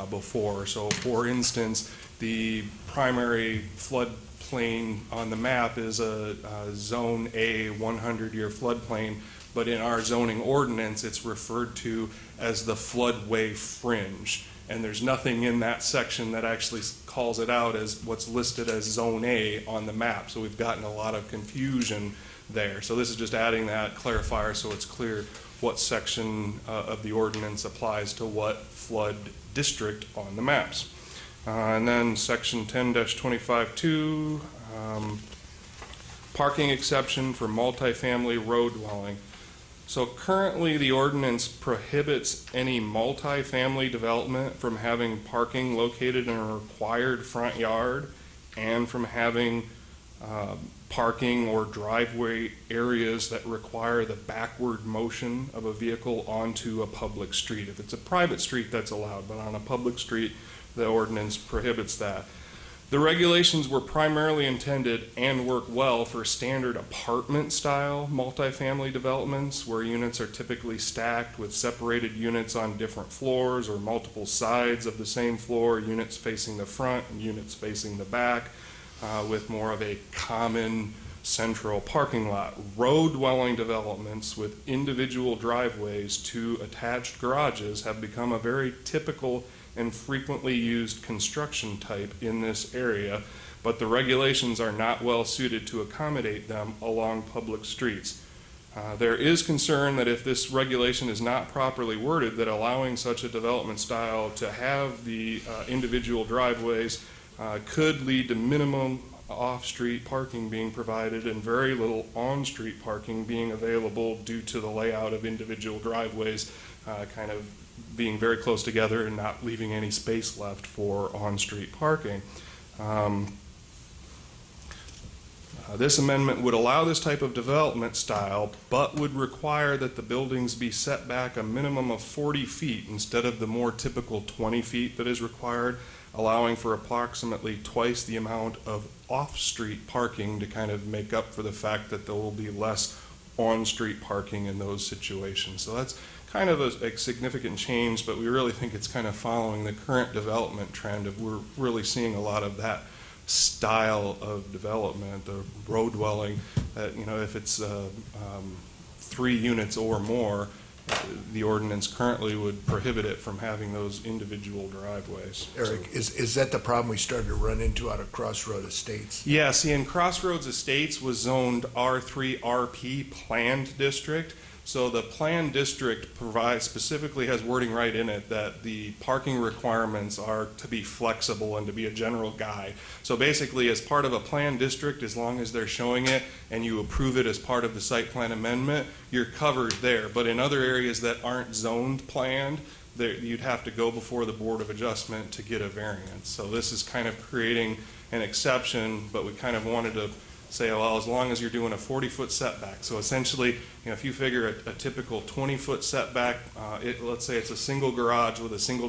before. So for instance, the primary floodplain on the map is a Zone A 100-year floodplain, but in our zoning ordinance it's referred to as the floodway fringe. And there's nothing in that section that actually calls it out as what's listed as Zone A on the map. So we've gotten a lot of confusion there. So this is just adding that clarifier so it's clear what section of the ordinance applies to what flood district on the maps. And then section 10-25-2, parking exception for multifamily road dwelling. So currently the ordinance prohibits any multifamily development from having parking located in a required front yard and from having parking or driveway areas that require the backward motion of a vehicle onto a public street. If it's a private street, that's allowed, but on a public street, the ordinance prohibits that. The regulations were primarily intended and work well for standard apartment-style multifamily developments where units are typically stacked with separated units on different floors or multiple sides of the same floor, units facing the front and units facing the back, with more of a common central parking lot. Road dwelling developments with individual driveways to attached garages have become a very typical and frequently used construction type in this area, but the regulations are not well suited to accommodate them along public streets. There is concern that if this regulation is not properly worded, that allowing such a development style to have the individual driveways could lead to minimum off-street parking being provided and very little on-street parking being available due to the layout of individual driveways kind of being very close together and not leaving any space left for on-street parking. This amendment would allow this type of development style, but would require that the buildings be set back a minimum of 40 feet instead of the more typical 20 feet that is required, allowing for approximately twice the amount of off-street parking to kind of make up for the fact that there will be less on-street parking in those situations. So that's kind of a significant change, but we really think it's kind of following the current development trend of we're really seeing a lot of that style of development, the road dwelling, you know, if it's 3 units or more, the ordinance currently would prohibit it from having those individual driveways.
Eric, is that the problem we started to run into out of Crossroad Estates?
Yeah, see, in Crossroads Estates was zoned R3 RP planned district. So the planned district specifically has wording right in it that the parking requirements are to be flexible and to be a general guide. So basically, as part of a planned district, as long as they're showing it and you approve it as part of the site plan amendment, you're covered there. But in other areas that aren't zoned planned, you'd have to go before the Board of Adjustment to get a variance. So this is kind of creating an exception, but we kind of wanted to say, well, as long as you're doing a 40-foot setback. So essentially, if you figure a typical 20-foot setback, let's say it's a single garage with a single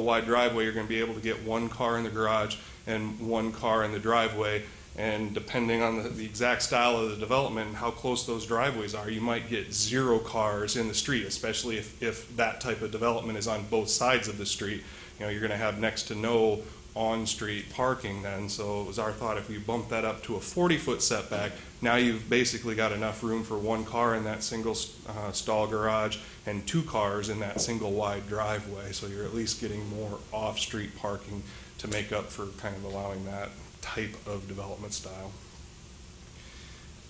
wide driveway, you're going to be able to get one car in the garage and one car in the driveway. And depending on the exact style of the development and how close those driveways are, you might get 0 cars in the street, especially if that type of development is on both sides of the street. You're going to have next to no on-street parking then. So it was our thought, if we bump that up to a 40-foot setback, now you've basically got enough room for one car in that single stall garage and 2 cars in that single wide driveway. So you're at least getting more off-street parking to make up for kind of allowing that type of development style.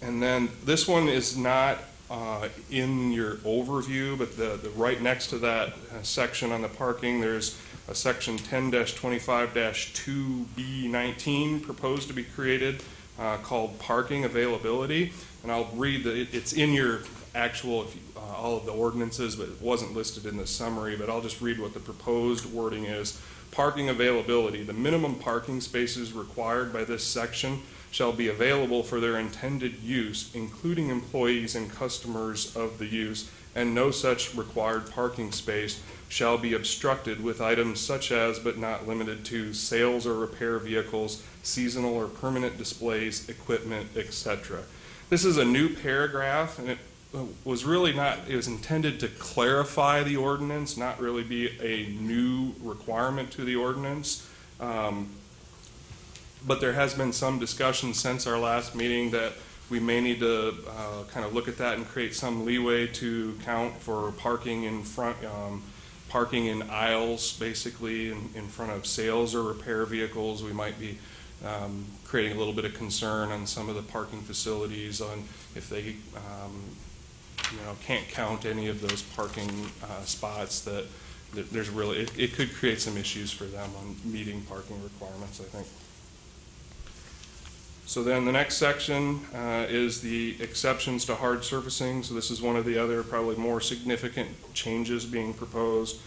And then this one is not in your overview, but the right next to that section on the parking, there's a section 10-25-2B19 proposed to be created called parking availability. And I'll read it's in your actual, all of the ordinances, but it wasn't listed in the summary, but I'll just read what the proposed wording is. Parking availability. The minimum parking spaces required by this section shall be available for their intended use, including employees and customers of the use, and no such required parking space shall be obstructed with items such as, but not limited to, sales or repair vehicles, seasonal or permanent displays, equipment, etc. This is a new paragraph, and it was really not, it was intended to clarify the ordinance, not really be a new requirement to the ordinance. But there has been some discussion since our last meeting that we may need to kind of look at that and create some leeway to count for parking in front, parking in aisles, basically in front of sales or repair vehicles. We might be creating a little bit of concern on some of the parking facilities on if they can't count any of those parking spots, that there's really, it could create some issues for them on meeting parking requirements, I think. So then the next section is the exceptions to hard surfacing. So this is one of the other probably more significant changes being proposed.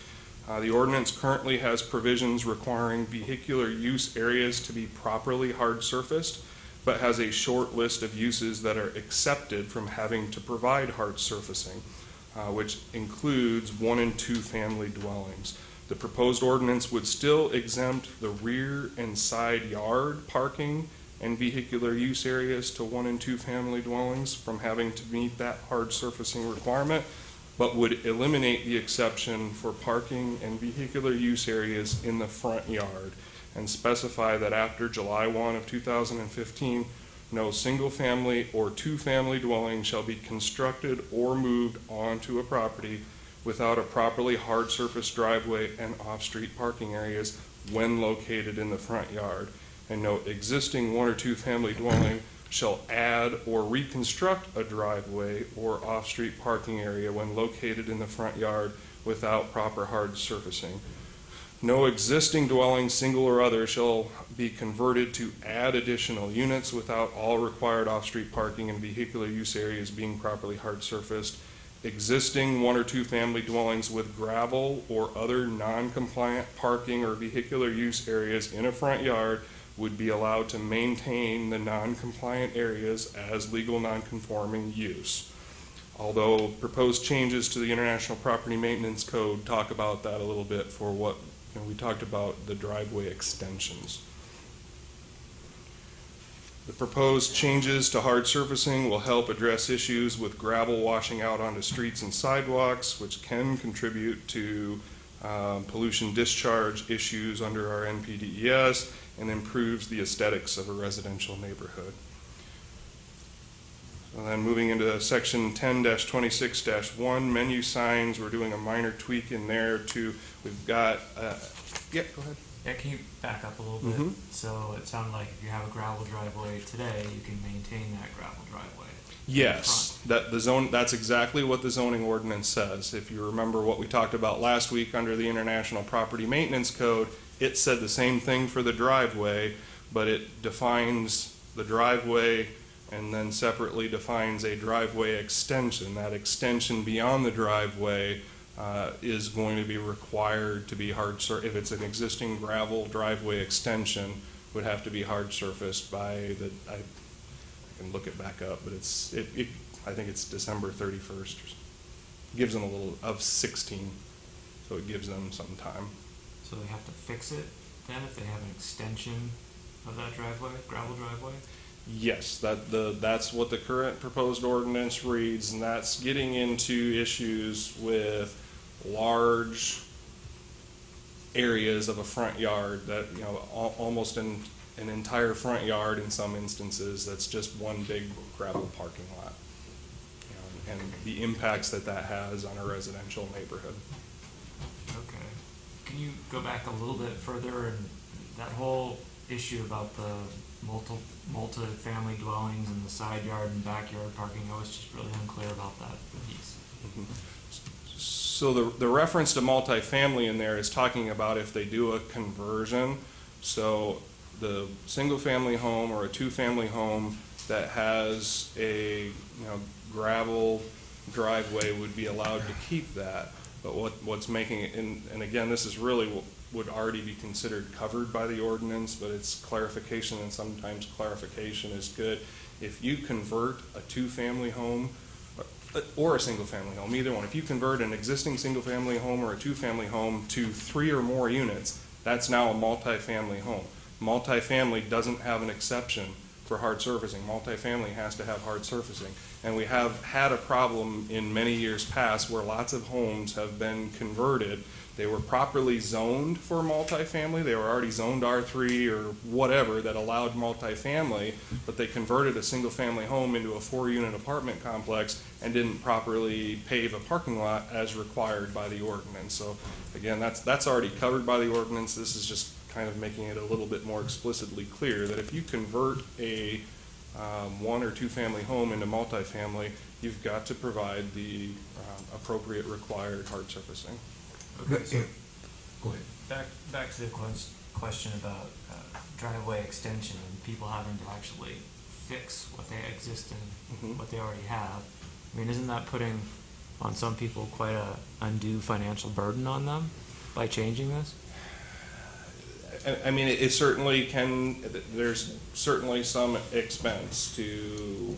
The ordinance currently has provisions requiring vehicular use areas to be properly hard surfaced, but has a short list of uses that are accepted from having to provide hard surfacing, which includes 1- and 2-family dwellings. The proposed ordinance would still exempt the rear and side yard parking and vehicular use areas to 1- and 2-family dwellings from having to meet that hard surfacing requirement, but would eliminate the exception for parking and vehicular use areas in the front yard, and specify that after July 1 of 2015, no single-family or 2-family dwelling shall be constructed or moved onto a property without a properly hard-surfaced driveway and off-street parking areas when located in the front yard. And no existing 1- or 2-family dwelling shall add or reconstruct a driveway or off-street parking area when located in the front yard without proper hard surfacing. No existing dwelling, single or other, shall be converted to add additional units without all required off-street parking and vehicular use areas being properly hard surfaced. Existing 1- or 2-family dwellings with gravel or other non-compliant parking or vehicular use areas in a front yard would be allowed to maintain the non-compliant areas as legal non-conforming use. Although proposed changes to the International Property Maintenance Code talk about that a little bit for what we talked about, the driveway extensions. The proposed changes to hard surfacing will help address issues with gravel washing out onto streets and sidewalks, which can contribute to pollution discharge issues under our NPDES, and improves the aesthetics of a residential neighborhood. And then moving into section 10-26-1, menu signs, we're doing a minor tweak in there too. We've got, yeah, go ahead.
Yeah, can you back up a little bit? So it sounded like if you have a gravel driveway today, you can maintain that gravel driveway.
Yes, that's exactly what the zoning ordinance says. If you remember what we talked about last week under the International Property Maintenance Code, it said the same thing for the driveway, but it defines the driveway and then separately defines a driveway extension. That extension beyond the driveway is going to be required to be hard if it's an existing gravel driveway extension, would have to be hard surfaced by the, I can look it back up, but I think it's December 31st. Gives them a little of 16, so it gives them some time.
So they have to fix it then if they have an extension of that driveway, gravel driveway?
Yes, that's what the current proposed ordinance reads, and that's getting into issues with large areas of a front yard that, you know, almost an entire front yard in some instances that's just one big gravel parking lot, you know, and the impacts that has on a residential neighborhood.
Okay. Can you go back a little bit further, and that whole issue about the multi-family dwellings and the side yard and backyard parking, I was just really unclear about that piece.
So the reference to multifamily in there is talking about if they do a conversion. So the single-family home or a two-family home that has a gravel driveway would be allowed to keep that. But what's making it, and again, this is really what would already be considered covered by the ordinance, but it's clarification, and sometimes clarification is good. If you convert a two-family home or a single-family home, either one, if you convert an existing single-family home or a two-family home to 3 or more units, that's now a multifamily home. Multifamily doesn't have an exception for hard surfacing. Multifamily has to have hard surfacing. And we have had a problem in many years past where lots of homes have been converted. They were properly zoned for multifamily. They were already zoned R3 or whatever that allowed multifamily, but they converted a single-family home into a 4-unit apartment complex and didn't properly pave a parking lot as required by the ordinance. So again, that's already covered by the ordinance. This is just kind of making it a little bit more explicitly clear that if you convert a 1 or 2 family home into multifamily, you've got to provide the appropriate required hard surfacing.
Okay, so
Go ahead.
back to the question about driveway extension and people having to actually fix what they exist in, what they already have. I mean, isn't that putting on some people quite a undue financial burden on them by changing this?
I mean, it certainly can, there's certainly some expense to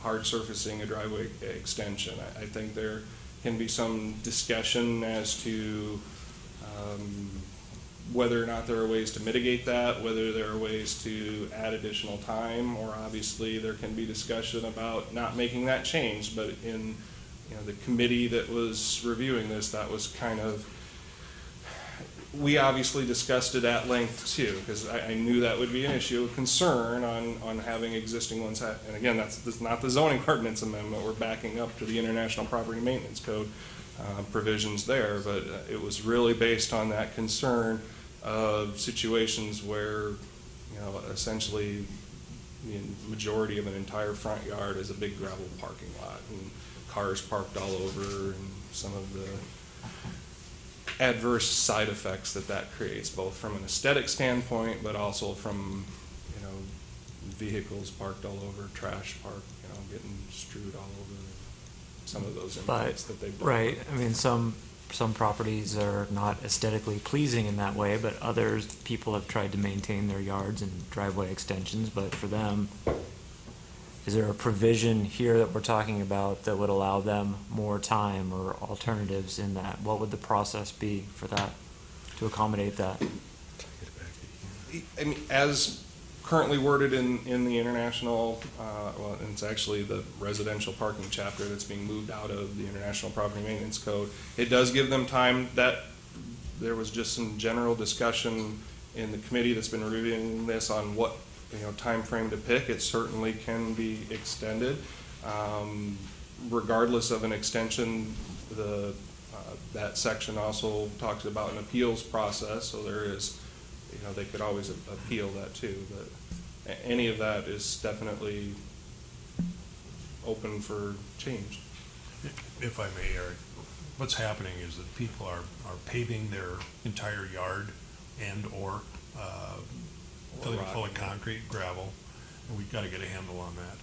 hard surfacing a driveway extension. I think there can be some discussion as to whether or not there are ways to mitigate that, whether there are ways to add additional time, or obviously there can be discussion about not making that change. But in the committee that was reviewing this, that was kind of, we obviously discussed it at length too, because I knew that would be an issue of concern on having existing ones. And again, that's not the zoning ordinance amendment. We're backing up to the International Property Maintenance Code provisions there, but it was really based on that concern of situations where, essentially the majority of an entire front yard is a big gravel parking lot and cars parked all over, and some of the adverse side effects that creates, both from an aesthetic standpoint, but also from, vehicles parked all over, trash parked, getting strewed all over, some of those impacts that they brought.
Right. I mean, some properties are not aesthetically pleasing in that way, but others, people have tried to maintain their yards and driveway extensions, but for them, is there a provision here that we're talking about that would allow them more time or alternatives in that? What would the process be for that, to accommodate that?
I mean, as currently worded in the international, well, it's actually the residential parking chapter that's being moved out of the International Property Maintenance Code. It does give them time. That there was just some general discussion in the committee that's been reviewing this on what time frame to pick. It certainly can be extended. Regardless of an extension, that section also talks about an appeals process, so there is, they could always appeal that too, but any of that is definitely open for change.
If I may, Eric, what's happening is that people are paving their entire yard and/or filling it full of concrete, gravel, and we've got to get a handle on that.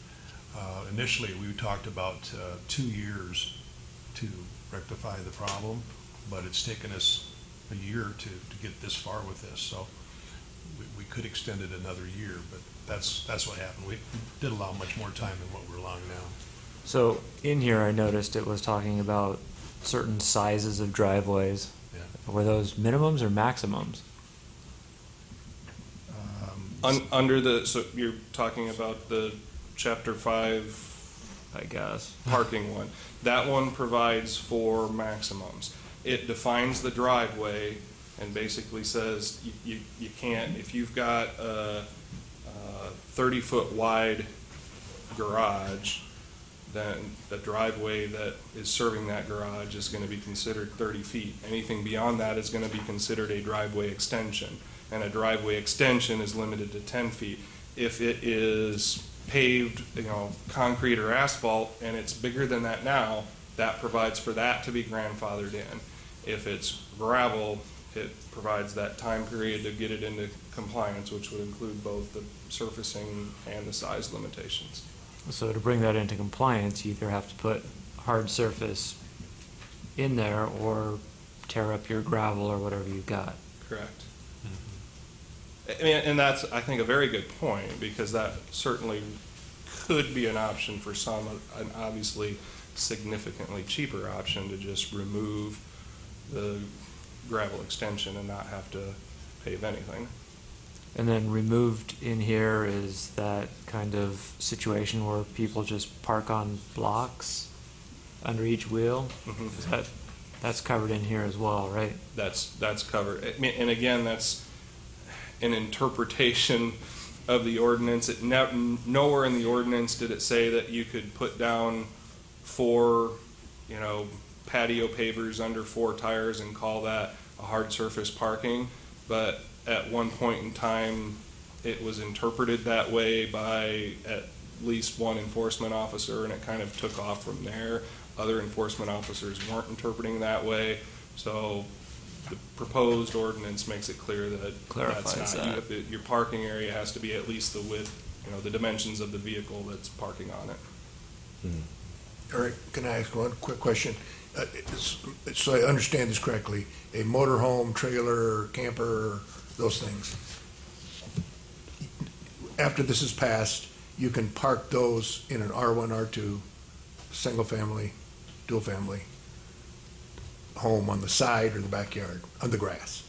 Initially, we talked about 2 years to rectify the problem, but it's taken us a year to get this far with this, so we could extend it another year, but that's what happened. We did allow much more time than what we're allowing now.
So in here, I noticed it was talking about certain sizes of driveways.
Yeah.
Were those minimums or maximums?
So you're talking about the Chapter 5,
I guess.
parking one. That one provides for maximums. It defines the driveway and basically says you can't, if you've got a 30-foot wide garage, then the driveway that is serving that garage is going to be considered 30 feet. Anything beyond that is going to be considered a driveway extension, and a driveway extension is limited to 10 feet. If it is paved, concrete or asphalt, and it's bigger than that now, that provides for that to be grandfathered in. If it's gravel, it provides that time period to get it into compliance, which would include both the surfacing and the size limitations.
So to bring that into compliance, you either have to put hard surface in there or tear up your gravel or whatever you've got.
Correct. And that's, I think, a very good point, because that certainly could be an option for some, an obviously significantly cheaper option to just remove the gravel extension and not have to pave anything.
And then removed in here is that kind of situation where people just park on blocks under each wheel.
Mm-hmm.
That's covered in here as well, right?
That's covered. And again, that's an interpretation of the ordinance. Nowhere in the ordinance did it say that you could put down 4, patio pavers under 4 tires and call that a hard surface parking. But at one point in time, it was interpreted that way by at least one enforcement officer, and it kind of took off from there. Other enforcement officers weren't interpreting that way, so the proposed ordinance makes it clear that
Clarifies that.
Your parking area has to be at least the width, the dimensions of the vehicle that's parking on it.
Mm-hmm.
Eric, can I ask one quick question? So I understand this correctly, a motorhome, trailer, camper, those things, after this is passed, you can park those in an R1, R2, single family, dual family home on the side or the backyard, on the grass?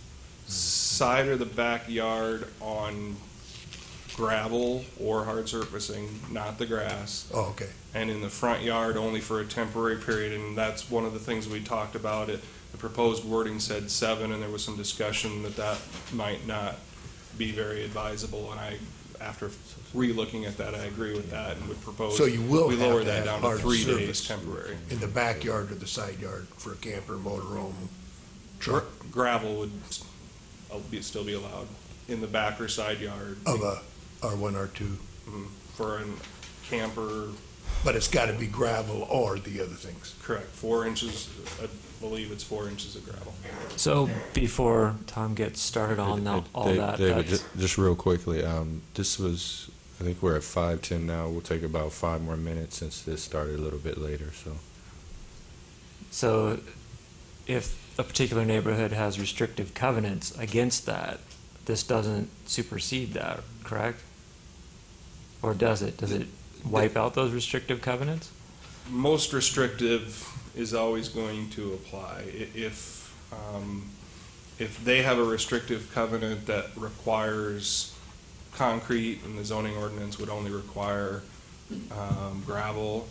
Side or the backyard on gravel or hard surfacing, not the grass.
Oh, okay.
And in the front yard only for a temporary period, and that's one of the things we talked about. The proposed wording said 7, and there was some discussion that might not be very advisable, and after re-looking at that, I agree with that and would propose
So you will
we
have
lower
to
that
have
down to
hard
3 days
surface
temporary.
in the backyard or the side yard for a camper, motorhome, truck
Gravel would still be allowed in the back or side yard
of a R1, R2,
for a camper.
but it's got to be gravel or the other things.
Correct. 4 inches. I believe it's 4 inches of gravel.
So before Tom gets started on all that,
David,
that's-
just real quickly, this was, I think we're at 5:10 now. We'll take about 5 more minutes since this started a little bit later,
so if a particular neighborhood has restrictive covenants against that, this doesn't supersede that, correct? Or does it? Does it wipe out those restrictive covenants?
Most restrictive is always going to apply. If they have a restrictive covenant that requires concrete and the zoning ordinance would only require gravel,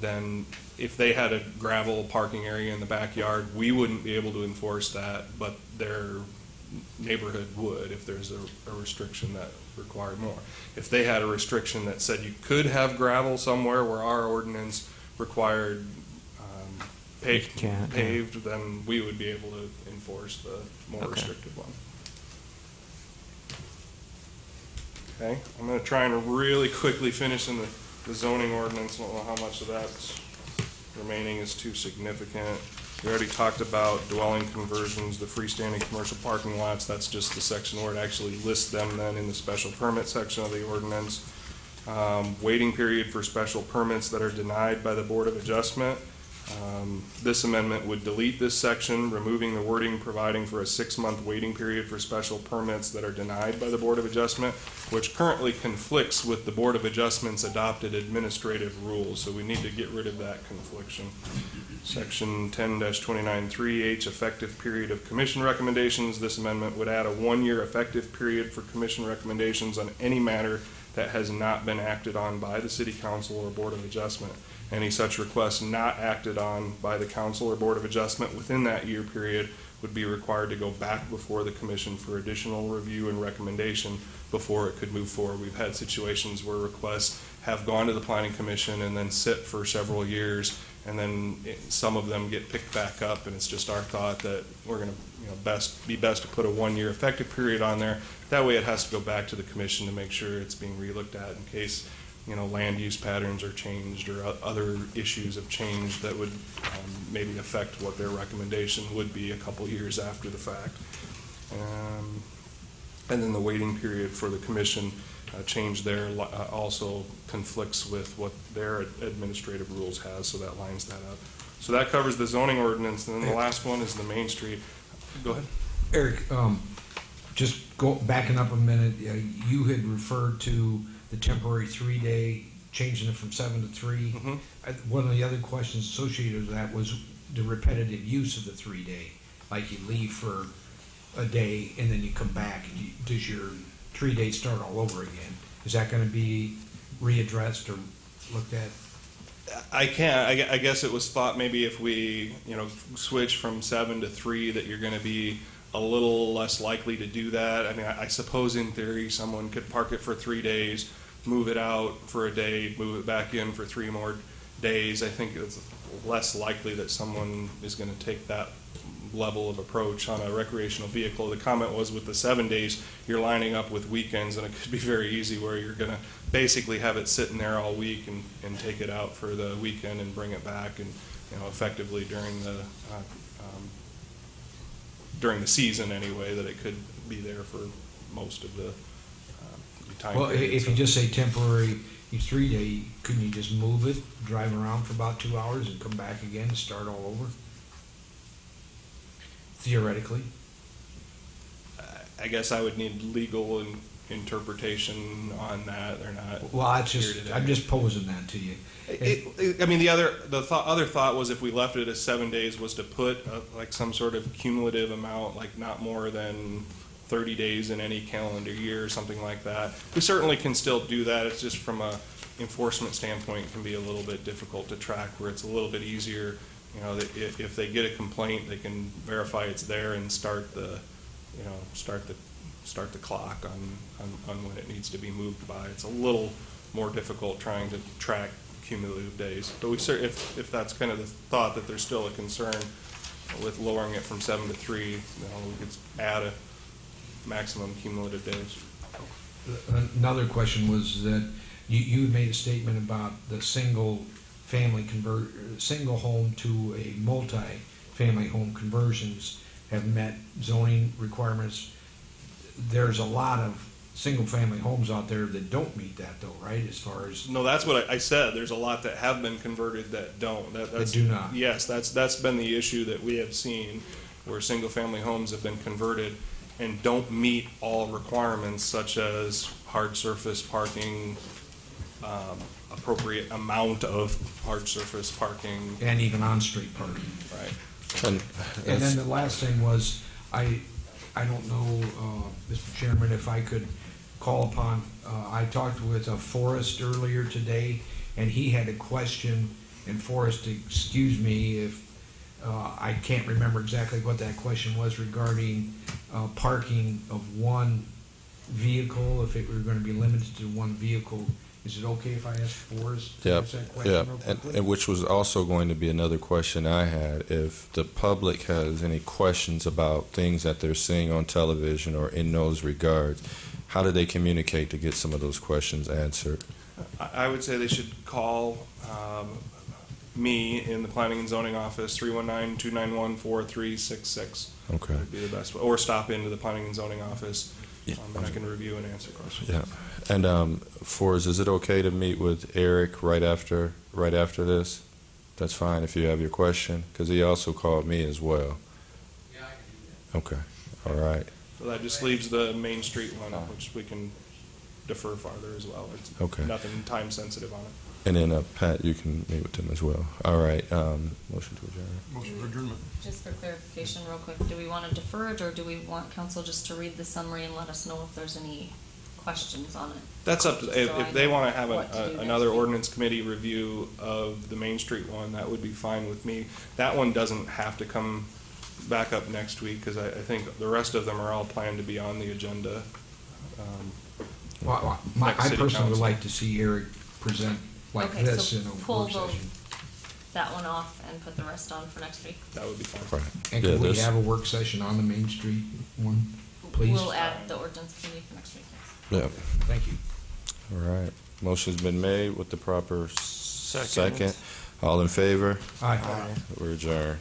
then if they had a gravel parking area in the backyard, we wouldn't be able to enforce that, but their neighborhood would if there's a restriction that required more. If they had a restriction that said you could have gravel somewhere where our ordinance required paved, then we would be able to enforce the more restrictive one. Okay, I'm going to try and really quickly finish in the zoning ordinance. I don't know how much of that's remaining is too significant. We already talked about dwelling conversions, the freestanding commercial parking lots. That's just the section where it actually lists them then in the special permit section of the ordinance. Waiting period for special permits that are denied by the Board of Adjustment. This amendment would delete this section, removing the wording providing for a 6-month waiting period for special permits that are denied by the Board of Adjustment, which currently conflicts with the Board of Adjustment's adopted administrative rules, so we need to get rid of that confliction. Section 10-29(3)H, effective period of commission recommendations. This amendment would add a 1-year effective period for commission recommendations on any matter that has not been acted on by the City Council or Board of Adjustment. Any such request not acted on by the Council or Board of Adjustment within that year period would be required to go back before the Commission for additional review and recommendation before it could move forward. We've had situations where requests have gone to the Planning Commission and then sit for several years, and then some of them get picked back up, and it's just our thought that we're going to be best to put a 1-year effective period on there. That way it has to go back to the Commission to make sure it's being relooked at in case land use patterns are changed or other issues have changed that would maybe affect what their recommendation would be a couple years after the fact. And then the waiting period for the Commission change there also conflicts with what their administrative rules has, so that lines that up. So that covers the zoning ordinance, and then the last one is the Main Street. Go ahead.
Eric, just backing up a minute, you had referred to the temporary 3-day, changing it from 7 to 3.
Mm-hmm.
One of the other questions associated with that was the repetitive use of the 3-day. Like you leave for a day and then you come back. Does your 3 days start all over again? Is that going to be readdressed or looked at?
I can't. I guess it was thought maybe if we, switch from 7 to 3 that you're going to be a little less likely to do that. I mean, I suppose in theory someone could park it for 3 days, move it out for a day, move it back in for 3 more days. I think it's less likely that someone is going to take that level of approach on a recreational vehicle. The comment was with the 7 days, you're lining up with weekends, and it could be very easy where you're going to basically have it sitting there all week and take it out for the weekend and bring it back, and effectively during the season anyway, that it could be there for most of the time.
Well,
period.
if you just say temporary 3-day, couldn't you just move it, drive around for about 2 hours and come back again and start all over? Theoretically.
I guess I would need legal interpretation on that. They're not.
Well, I'm just posing that to you.
I mean, the other thought was if we left it as 7 days was to put like some sort of cumulative amount, like not more than 30 days in any calendar year or something like that. We certainly can still do that. It's just from a enforcement standpoint, it can be a little bit difficult to track, where it's a little bit easier. If they get a complaint, they can verify it's there and start the clock on when it needs to be moved by. It's a little more difficult trying to track cumulative days. But if that's kind of the thought that there's still a concern with lowering it from 7 to 3, we could add a maximum cumulative days.
Another question was that you made a statement about the single home to a multi-family home conversions have met zoning requirements. There's a lot of single-family homes out there that don't meet that, though, right? As far as
no, that's what I said. There's a lot that have been converted that don't.
That do not.
Yes, that's been the issue that we have seen, where single-family homes have been converted and don't meet all requirements, such as hard surface parking, appropriate amount of hard surface parking,
and even on-street parking.
Right.
And then the last thing was, I don't know, Mr. Chairman, if I could call upon, I talked with Forrest earlier today, and he had a question, and Forrest, excuse me if I can't remember exactly what that question was regarding parking of one vehicle, if it were going to be limited to one vehicle. Is it okay if I ask Forrest to
Yep,
answer that question
yep.
real
And
quickly?
which was also going to be another question I had. If the public has any questions about things that they're seeing on television or in those regards, how do they communicate to get some of those questions answered?
I would say they should call me in the Planning and Zoning Office, 319-291-4366.
Okay.
Would be the best way. Or stop into the Planning and Zoning Office, and I can review and answer questions.
Yeah. And Forrest, is it okay to meet with Eric right after this? That's fine if you have your question, because he also called me as well.
Yeah, I can do that.
Okay. All right.
So that just leaves the Main Street one, which we can defer farther as well. It's
Okay.
nothing time sensitive on it.
And then Pat, you can meet with them as well. All right. Motion to adjourn.
Motion for adjournment.
Just for clarification real quick, do we want to defer it, or do we want council just to read the summary and let us know if there's any questions on it?
That's up to,
So
if
I
they
know
want to have
what to do next
another
week.
ordinance committee review of the Main Street one, that would be fine with me. That one doesn't have to come back up next week, because I think the rest of them are all planned to be on the agenda.
Well,
Next
I
city
personally would
council.
like to see Eric present like
Okay,
this
so
in a
pull
work
those-
session.
That one off and put the rest on for next week.
That would be fine.
Right.
And
Yeah,
can we
this-
have a work session on the Main Street one, please?
We'll add the ordinance committee for next week, yes.
Yeah.
Thank you.
All right. Motion's been made with the proper second.
Second.
All in favor?
Aye.
We're adjourned.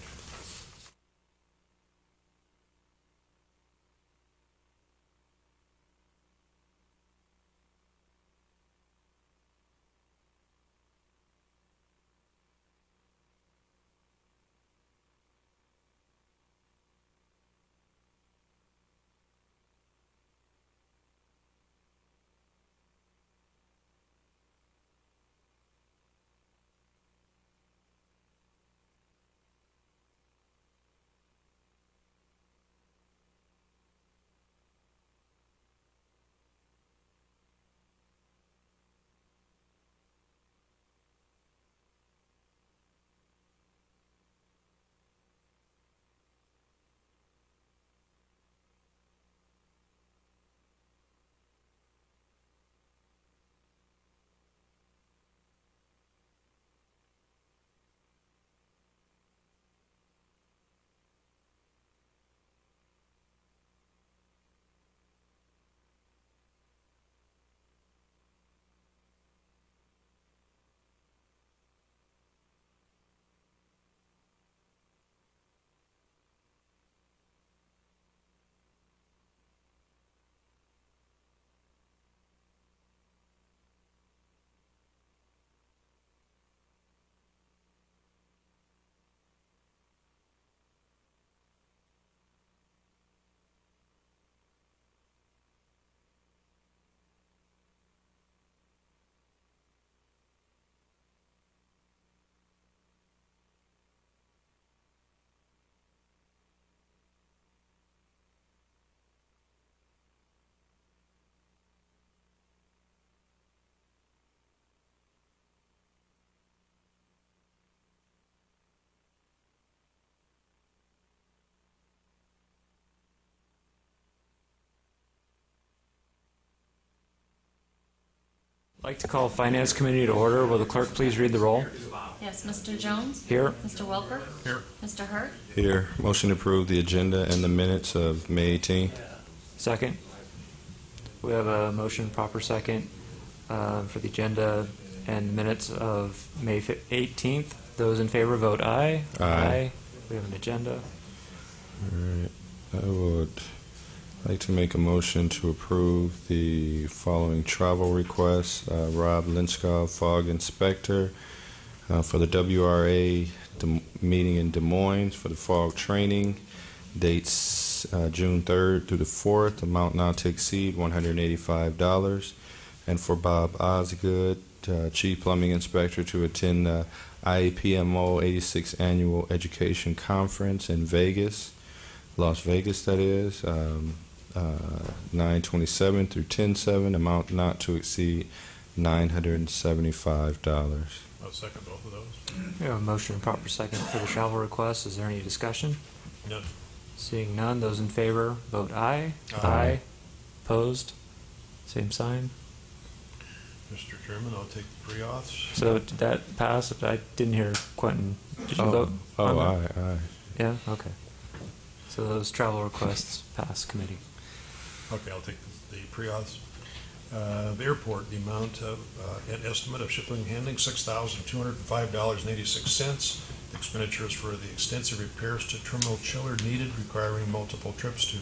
I'd like to call Finance Committee to order. Will the clerk please read the roll?
Yes, Mr. Jones?
Here.
Mr. Welper?
Here.
Mr. Hart?
Here. Motion to approve the agenda and the minutes of May 18th.
Second. We have a motion, proper second, for the agenda and minutes of May 18th. Those in favor vote aye.
Aye.
We have an agenda.
All right. I would like to make a motion to approve the following travel requests. Rob Linskow, Fog Inspector, for the WRA meeting in Des Moines for the fog training. Dates June 3rd through the 4th, amount not to exceed $185. And for Bob Osgood, Chief Plumbing Inspector, to attend the IAPMO 86th Annual Education Conference in Vegas, Las Vegas, that is, 9/27 through 10/7, amount not to exceed $975.
I'll second both of those.
We have a motion and proper second for the travel request. Is there any discussion?
None.
Seeing none, those in favor, vote aye.
Aye.
Opposed? Same sign.
Mr. Chairman, I'll take the pre-auths.
So did that pass? I didn't hear Quentin. Did you vote? on that?
Aye.
Yeah, okay. So those travel requests pass committee.
Okay, I'll take the pre-auths. The airport, the amount of, an estimate of shipping and handling, $6,205.86. The expenditures for the extensive repairs to terminal chiller needed, requiring multiple trips to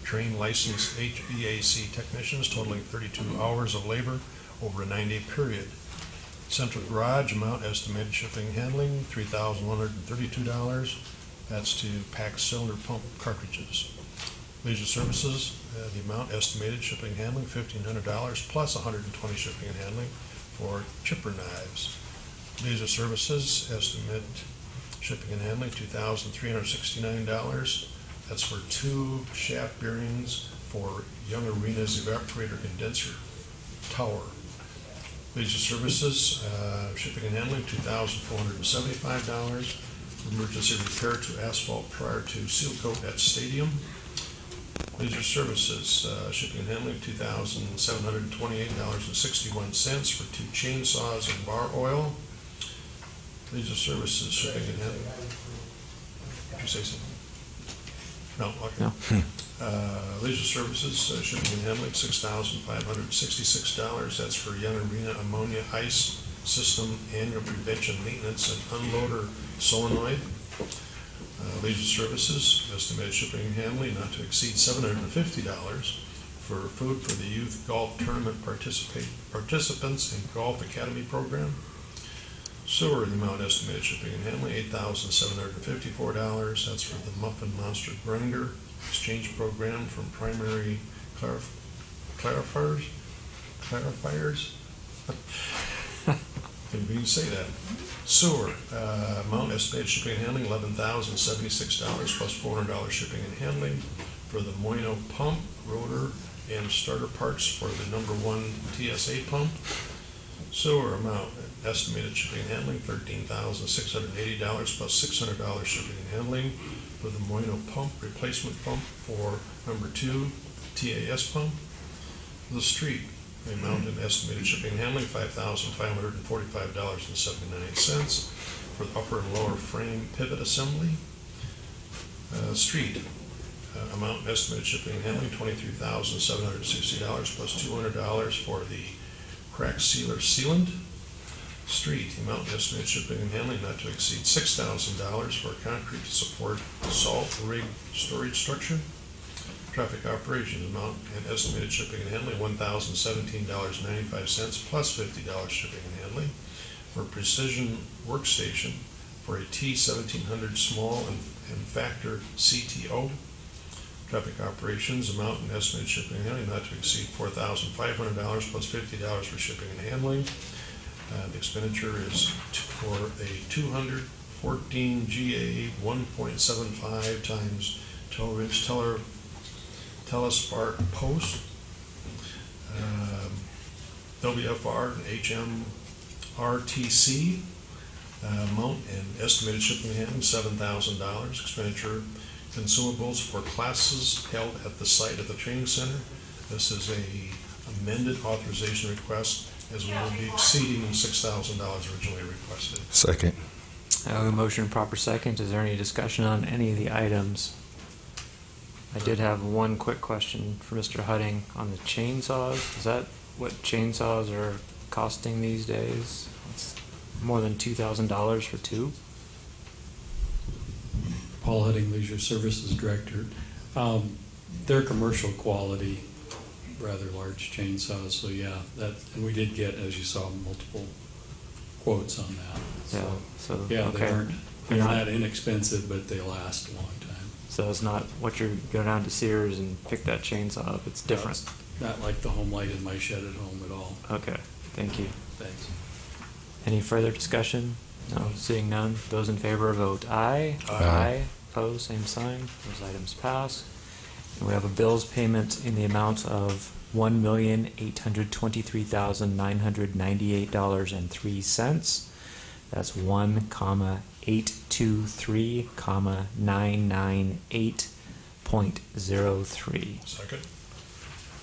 train licensed HVAC technicians, totaling 32 hours of labor over a 9-day period. Central garage, amount estimated shipping and handling, $3,132. That's to pack cylinder pump cartridges. Leisure services, the amount estimated shipping and handling, $1,500 plus $120 shipping and handling for chipper knives. Leisure services, estimate shipping and handling, $2,369. That's for 2 shaft bearings for Young Arena's evaporator condenser tower. Leisure services, shipping and handling, $2,475. Emergency repair to asphalt prior to seal coat at stadium. Leisure services, shipping and handling, $2,728.61 for 2 chainsaws and bar oil. Leisure services, shipping and handling. Did you say something? No, okay.
No.
Leisure services, shipping and handling, $6,566. That's for Young Arena ammonia ice system annual prevention maintenance and unloader solenoid. Leisure services, estimated shipping and handling not to exceed $750 for food for the youth golf tournament participants in Golf Academy program. Sewer, the amount estimated shipping and handling, $8,754. That's for the Muffin Monster Grinder exchange program from primary clarifiers. Can we say that? Sewer, amount estimated shipping and handling, $11,076 plus $400 shipping and handling for the Moino pump, rotor, and starter parts for the #1 TSA pump. Sewer amount estimated shipping and handling, $13,680 plus $600 shipping and handling for the Moino pump replacement pump for #2 TAS pump. The street, the amount and estimated shipping and handling, $5,545.79 for the upper and lower frame pivot assembly. Street, amount and estimated shipping and handling, $23,760 plus $200 for the crack sealer sealant. Street, amount and estimated shipping and handling not to exceed $6,000 for concrete to support salt rig storage structure. Traffic operations, amount and estimated shipping and handling, $1,017.95 plus $50 shipping and handling for precision workstation for a T1700 small and factor CTO. Traffic operations, amount and estimated shipping and handling not to exceed $4,500 plus $50 for shipping and handling. The expenditure is for a 214 GA 1.75 times 12-inch telespark post, WFR and HMRTC, amount and estimated shipping and handling, $7,000. Expenditure consumables for classes held at the site of the training center. This is a amended authorization request, as we will be exceeding $6,000 originally requested.
Second.
I have a motion, proper second. Is there any discussion on any of the items? I did have one quick question for Mr. Hudding on the chainsaws. Is that what chainsaws are costing these days? It's more than $2,000 for 2?
Paul Hudding, Leisure Services Director. They're commercial quality, rather large chainsaws, so yeah, and we did get, as you saw, multiple quotes on that. So yeah,
okay.
They're not that inexpensive, but they last a long time.
So it's not what you go down to Sears and pick that chainsaw up, it's different.
No, it's not like the home light in my shed at home at all.
Okay, thank you.
Thanks.
Any further discussion? No, seeing none. Those in favor vote aye.
Aye.
Opposed, same sign. Those items pass. And we have a bills payment in the amount of $1,823,998.03. That's 1,823,998 .03.
Second.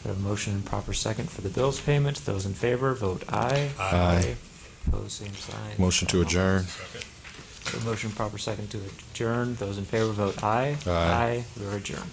We have a motion and proper second for the bills payment. Those in favor, vote aye.
Aye.
Opposed, same sign.
Motion to adjourn.
Second.
A motion proper second to adjourn. Those in favor vote aye.
Aye.
We are adjourned.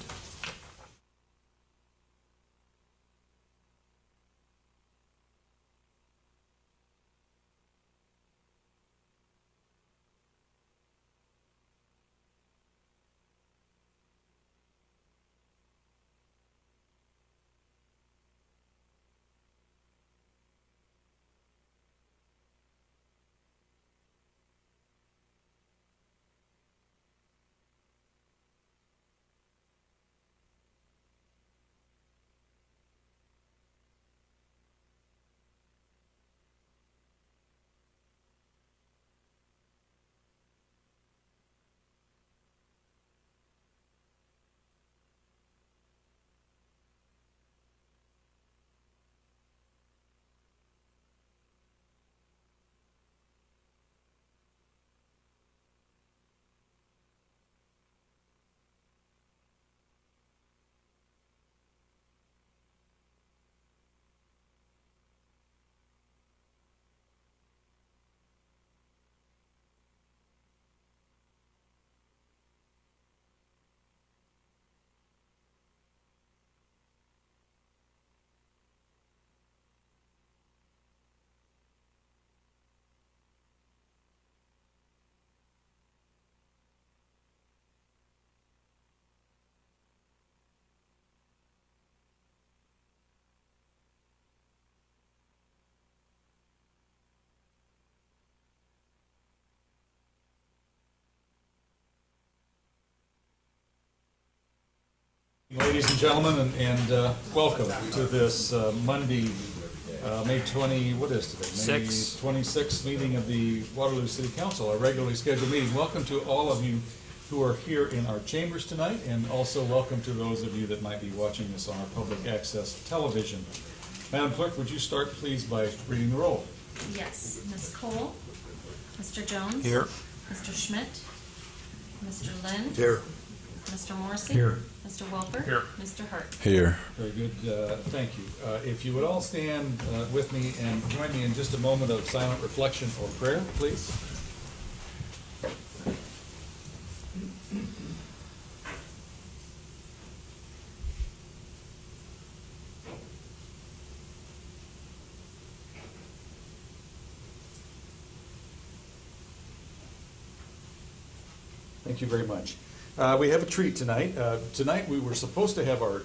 Ladies and gentlemen, and welcome to this Monday, May 20, what is today? May 26th meeting of the Waterloo City Council, our regularly scheduled meeting. Welcome to all of you who are here in our chambers tonight, and also welcome to those of you that might be watching this on our public access television. Madam Clerk, would you start please by reading the roll?
Yes. Ms. Cole? Mr. Jones?
Here.
Mr. Schmidt? Mr. Lind?
Here.
Mr. Morrissey?
Here.
Mr. Welper?
Here.
Mr. Hart?
Here.
Very good, thank you. If you would all stand with me and join me in just a moment of silent reflection or prayer, please. Thank you very much. We have a treat tonight. Tonight we were supposed to have our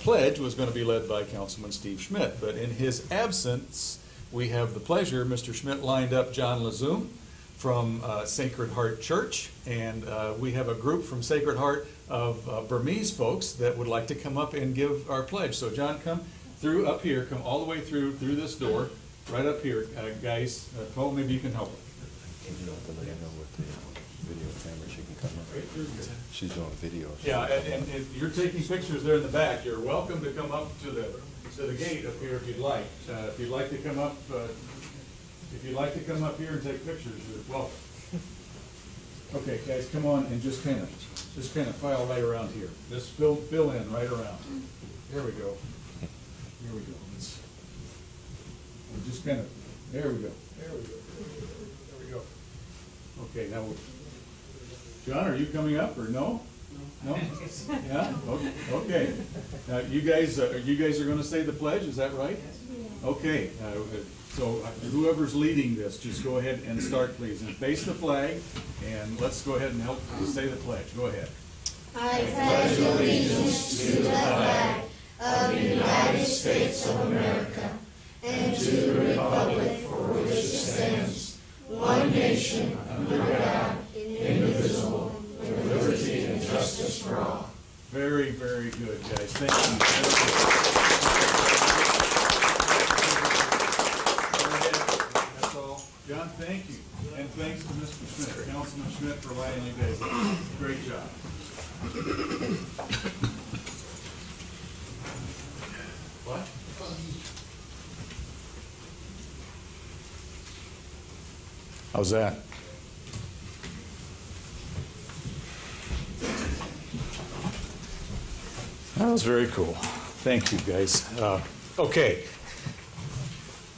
pledge was going to be led by Councilman Steve Schmidt, but in his absence, we have the pleasure, Mr. Schmidt lined up John Lazoom from Sacred Heart Church, and we have a group from Sacred Heart of Burmese folks that would like to come up and give our pledge. So John, come through up here, come all the way through this door, right up here, guys. Cole, maybe you can help.
Video camera, she can come up. She's doing videos.
Yeah, and you're taking pictures there in the back. You're welcome to come up to the gate up here if you'd like. If you'd like to come up, here and take pictures, you're welcome. Okay, guys, come on and just kind of file right around here. Just fill in right around. There we go. Here we go. Just kind of. There we go. There we go. There we go. Okay, now. John, are you coming up or no? No? Yeah? Okay. Now, you guys are going to say the pledge, is that right? Okay. So whoever's leading this, just go ahead and start, please. And face the flag, and let's go ahead and help say the pledge. Go ahead.
I pledge allegiance to the flag of the United States of America and to the republic for which it stands, one nation, under God, indivisible, with liberty and justice for all.
Very, very good, guys. Thank you. That's all. John, thank you. And thanks to Mr. Schmidt, Councilman Schmidt, for lining you guys up. Great job. What? How's that?
was very cool. Thank you, guys. Okay.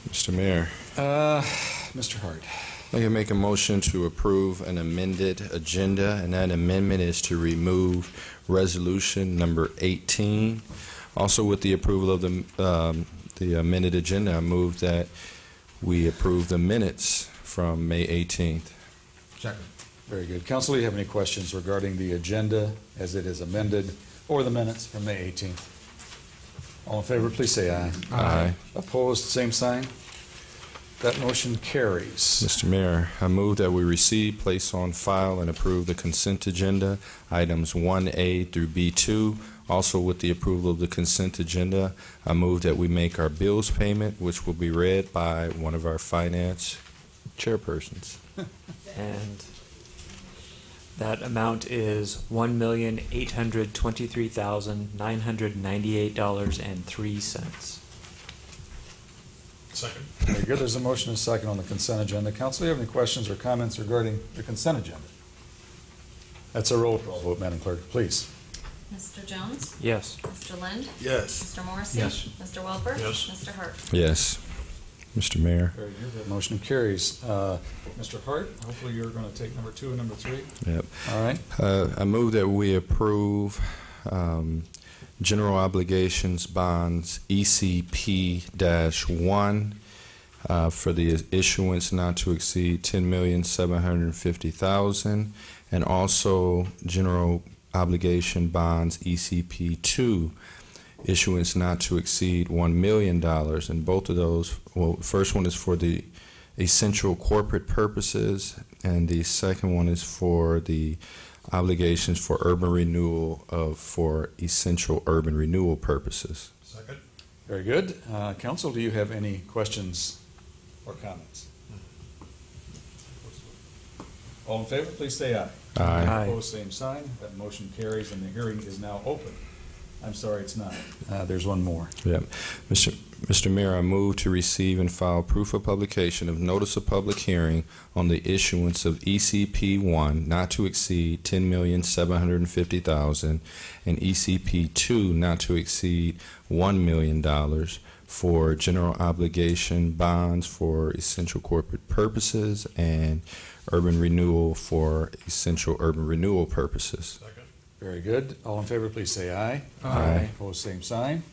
Mr. Mayor,
Mr. Hart.
I can make a motion to approve an amended agenda, and that amendment is to remove resolution number 18. Also, with the approval of the amended agenda, I move that we approve the minutes from May 18th.
Second. Very good. Council, do you have any questions regarding the agenda as it is amended or the minutes from May 18th? All in favor, please say aye.
Aye.
Opposed, same sign. That motion carries.
Mr. Mayor, I move that we receive, place on file, and approve the consent agenda, items 1A through B2. Also, with the approval of the consent agenda, I move that we make our bills payment, which will be read by one of our finance chairpersons.
And that amount is $1,823,998.03.
Second.
Very good. There's a motion and a second on the consent agenda. Council, do you have any questions or comments regarding the consent agenda? That's a roll call vote, Madam Clerk, please.
Mr. Jones?
Yes.
Mr. Lind?
Yes.
Mr. Morrissey?
Yes.
Mr. Welper?
Yes.
Mr. Hart?
Yes. Mr. Mayor.
Very good. That motion carries. Mr. Hart, hopefully you're going to take number 2 and number 3.
Yep.
All right.
I move that we approve general obligations bonds ECP-1 for the issuance not to exceed $10,750,000, and also general obligation bonds ECP-2 issuance not to exceed $1 million. And both of those, well, the first one is for the essential corporate purposes, and the second one is for the obligations for urban renewal for essential urban renewal purposes.
Second.
Very good. Council, do you have any questions or comments? All in favor, please say aye.
Aye.
Aye.
Opposed, same sign. That motion carries, and the hearing is now open. I'm sorry, it's not. There's one more.
Yep. Mr. Mayor, I move to receive and file proof of publication of notice of public hearing on the issuance of ECP-1 not to exceed $10,750,000 and ECP-2 not to exceed $1 million for general obligation bonds for essential corporate purposes and urban renewal for essential urban renewal purposes.
Second.
Very good. All in favor, please say aye.
Aye.
Opposed, same sign.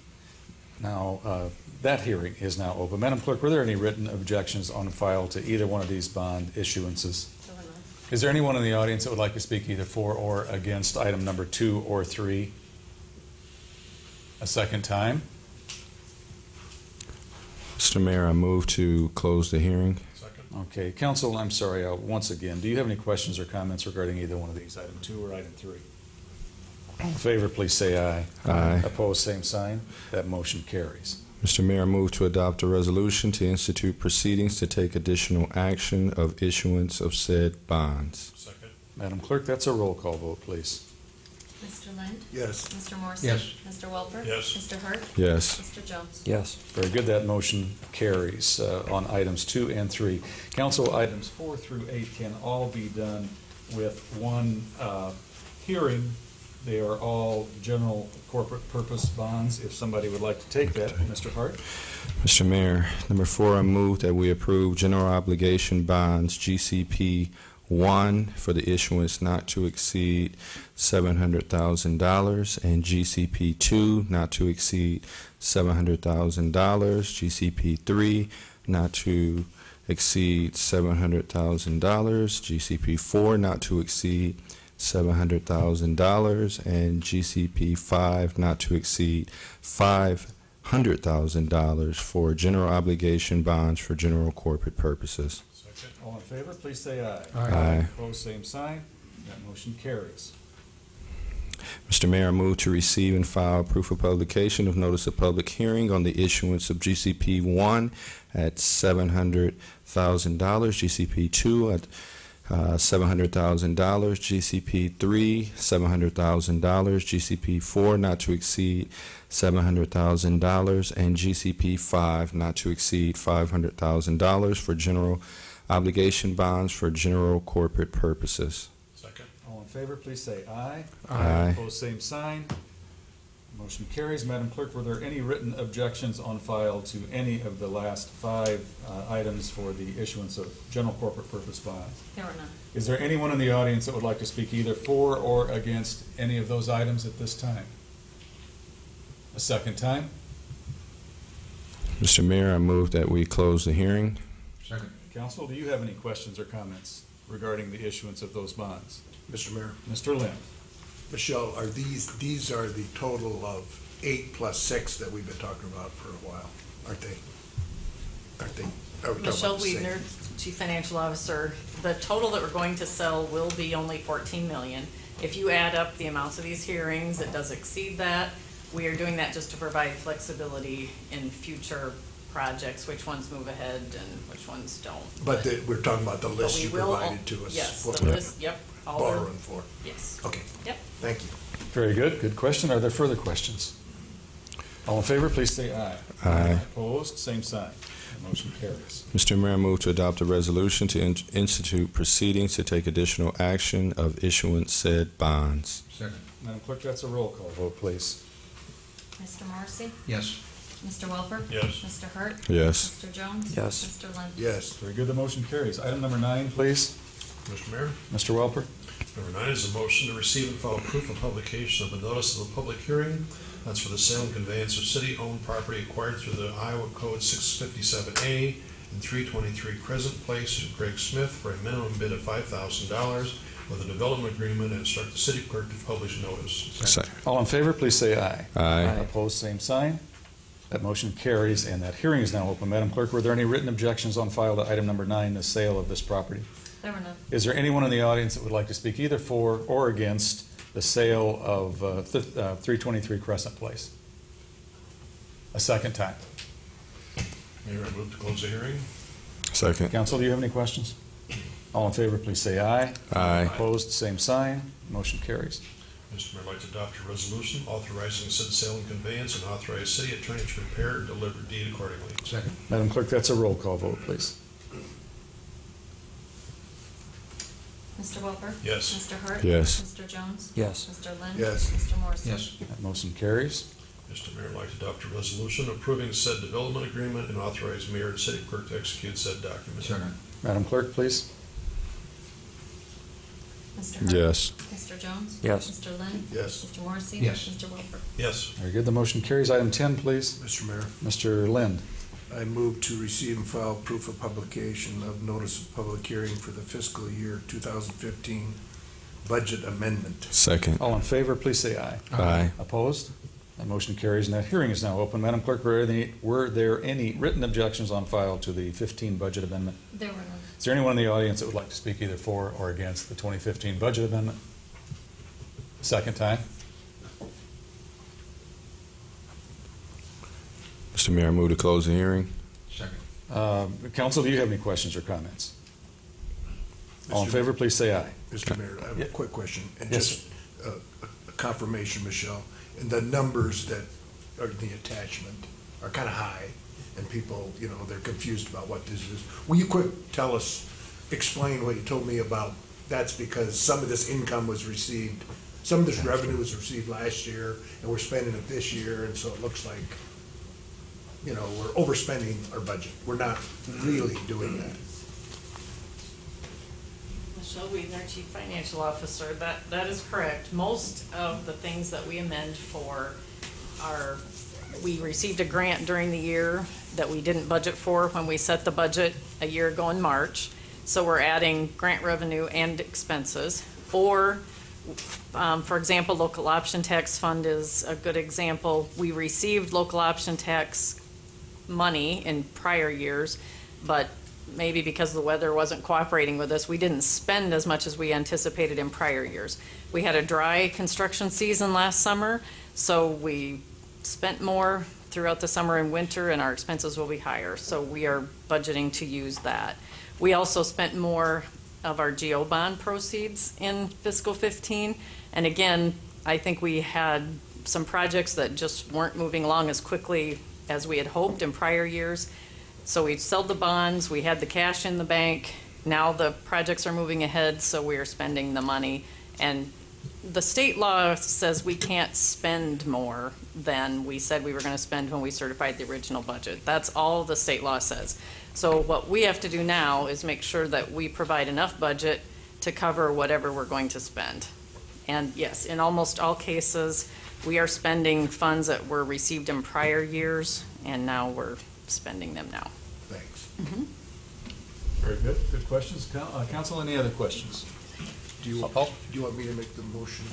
Now, that hearing is now open. Madam Clerk, were there any written objections on file to either one of these bond issuances? Is there anyone in the audience that would like to speak either for or against item number 2 or 3? A second time?
Mr. Mayor, I move to close the hearing.
Second.
Okay. Council, I'm sorry, once again, do you have any questions or comments regarding either one of these, item 2 or item 3? All in favor, please say aye.
Aye.
Opposed, same sign. That motion carries.
Mr. Mayor, I move to adopt a resolution to institute proceedings to take additional action of issuance of said bonds.
Second.
Madam Clerk, that's a roll call vote, please.
Mr. Lind?
Yes.
Mr. Morrissey?
Yes.
Mr. Welper?
Yes.
Mr. Hart?
Yes.
Mr. Jones?
Yes.
Very good. That motion carries on items 2 and 3. Council, items 4 through 8 can all be done with one hearing. They are all general corporate purpose bonds. If somebody would like to take that, Mr. Hart.
Mr. Mayor, number 4, I move that we approve general obligation bonds GCP-1 for the issuance not to exceed $700,000 and GCP-2 not to exceed $700,000, GCP-3 not to exceed $700,000, GCP-4 not to exceed $700,000, and GCP-5 not to exceed $500,000 for general obligation bonds for general corporate purposes.
Second.
All in favor, please say aye.
Aye.
Opposed, same sign. That motion carries.
Mr. Mayor, I move to receive and file proof of publication of notice of public hearing on the issuance of GCP-1 at $700,000, GCP-2 at $700,000, GCP-3 $700,000, GCP-4 not to exceed $700,000, and GCP-5 not to exceed $500,000 for general obligation bonds for general corporate purposes.
Second.
All in favor, please say aye.
Aye.
Opposed, same sign. Motion carries. Madam Clerk, were there any written objections on file to any of the last 5 items for the issuance of general corporate purpose bonds?
There were none.
Is there anyone in the audience that would like to speak either for or against any of those items at this time? A second time?
Mr. Mayor, I move that we close the hearing.
Second.
Council, do you have any questions or comments regarding the issuance of those bonds?
Mr. Mayor,
Mr. Lind?
Michelle, are these are the total of 8 plus 6 that we've been talking about for a while, aren't they? Aren't they? Are we talking
Michelle
about the same?
Wiedner, Chief Financial Officer. The total that we're going to sell will be only 14 million. If you add up the amounts of these hearings, it does exceed that. We are doing that just to provide flexibility in future projects, which ones move ahead and which ones don't.
But we're talking about the list
we
you
will-
provided to us.
Yes,
what
the
we're
list, yep. all the-
Borrowing for.
Yes.
Okay.
Yep.
Thank you.
Very good. Good question. Are there further questions? All in favor, please say aye.
Aye.
Opposed, same sign. That motion carries.
Mr. Mayor, I move to adopt a resolution to institute proceedings to take additional action of issuance said bonds.
Second.
Madam Clerk, that's a roll call vote, please.
Mr. Morrissey?
Yes.
Mr. Welper?
Yes.
Mr. Hart?
Yes.
Mr. Jones?
Yes.
Mr. Lind?
Yes.
Very good. The motion carries. Item number 9, please.
Mr. Mayor,
Mr. Welper?
number 9 is a motion to receive and file proof of publication of a notice of a public hearing. That's for the sale and conveyance of city-owned property acquired through the Iowa Code 657A and 323 Crescent Place to Greg Smith for a minimum bid of $5,000 with a development agreement, and instruct the city clerk to publish notice.
Second.
All in favor, please say aye.
Aye.
Opposed, same sign. That motion carries, and that hearing is now open. Madam Clerk, were there any written objections on file to item number 9, the sale of this property?
There were none.
Is there anyone in the audience that would like to speak either for or against the sale of 323 Crescent Place? A second time.
Mayor, I move to close the hearing.
Second.
Council, do you have any questions? All in favor, please say aye.
Aye.
Opposed, same sign. Motion carries.
Mr. Mayor, I'd like to adopt a resolution authorizing said sale and conveyance and authorize city attorney to prepare and deliver deed accordingly.
Second.
Madam Clerk, that's a roll call vote, please.
Mr. Welper?
Yes.
Mr. Hart?
Yes.
Mr. Jones?
Yes.
Mr. Lind?
Yes.
Mr. Morrissey?
Yes.
That motion carries.
Mr. Mayor, I'd like to adopt a resolution approving said development agreement and authorize mayor and city clerk to execute said document.
Second.
Madam Clerk, please.
Mr. Hart?
Yes.
Mr. Jones?
Yes.
Mr. Lind?
Yes.
Mr. Morrissey?
Yes.
Mr. Welper?
Yes.
Very good. The motion carries. Item 10, please.
Mr. Mayor,
Mr. Lind.
I move to receive and file proof of publication of notice of public hearing for the fiscal year 2015 budget amendment.
Second.
All in favor, please say aye.
Aye.
Opposed? That motion carries, and that hearing is now open. Madam Clerk, were there any written objections on file to the 15 budget amendment?
There were none.
Is there anyone in the audience that would like to speak either for or against the 2015 budget amendment? Second time.
Mr. Mayor, I move to close the hearing.
Second.
Council, do you have any questions or comments? All in
Mr.
favor, please say aye.
Mr. Mayor, I have
Yeah.
a quick question, and
Yes,
just a confirmation, Michelle. And the numbers that are the attachment are kind of high, and people, they're confused about what this is. Will you quick tell us, explain what you told me about, that's because some of this income was received, some of this revenue was received last year, and we're spending it this year, and so it looks like, we're overspending our budget. We're not really doing that.
Michelle Wiedner, Chief Financial Officer, that is correct. Most of the things that we amend for are, we received a grant during the year that we didn't budget for when we set the budget a year ago in March. So we're adding grant revenue and expenses. Or, for example, local option tax fund is a good example. We received local option tax money in prior years, but maybe because the weather wasn't cooperating with us, we didn't spend as much as we anticipated in prior years. We had a dry construction season last summer, so we spent more throughout the summer and winter, and our expenses will be higher. So we are budgeting to use that. We also spent more of our GO bond proceeds in fiscal 15. And again, I think we had some projects that just weren't moving along as quickly as we had hoped in prior years. So we sold the bonds, we had the cash in the bank. Now the projects are moving ahead, so we are spending the money. And the state law says we can't spend more than we said we were going to spend when we certified the original budget. That's all the state law says. So what we have to do now is make sure that we provide enough budget to cover whatever we're going to spend. And yes, in almost all cases, we are spending funds that were received in prior years, and now we're spending them now.
Thanks.
Very good. Good questions. Council, any other questions?
Do you want me to make the motion?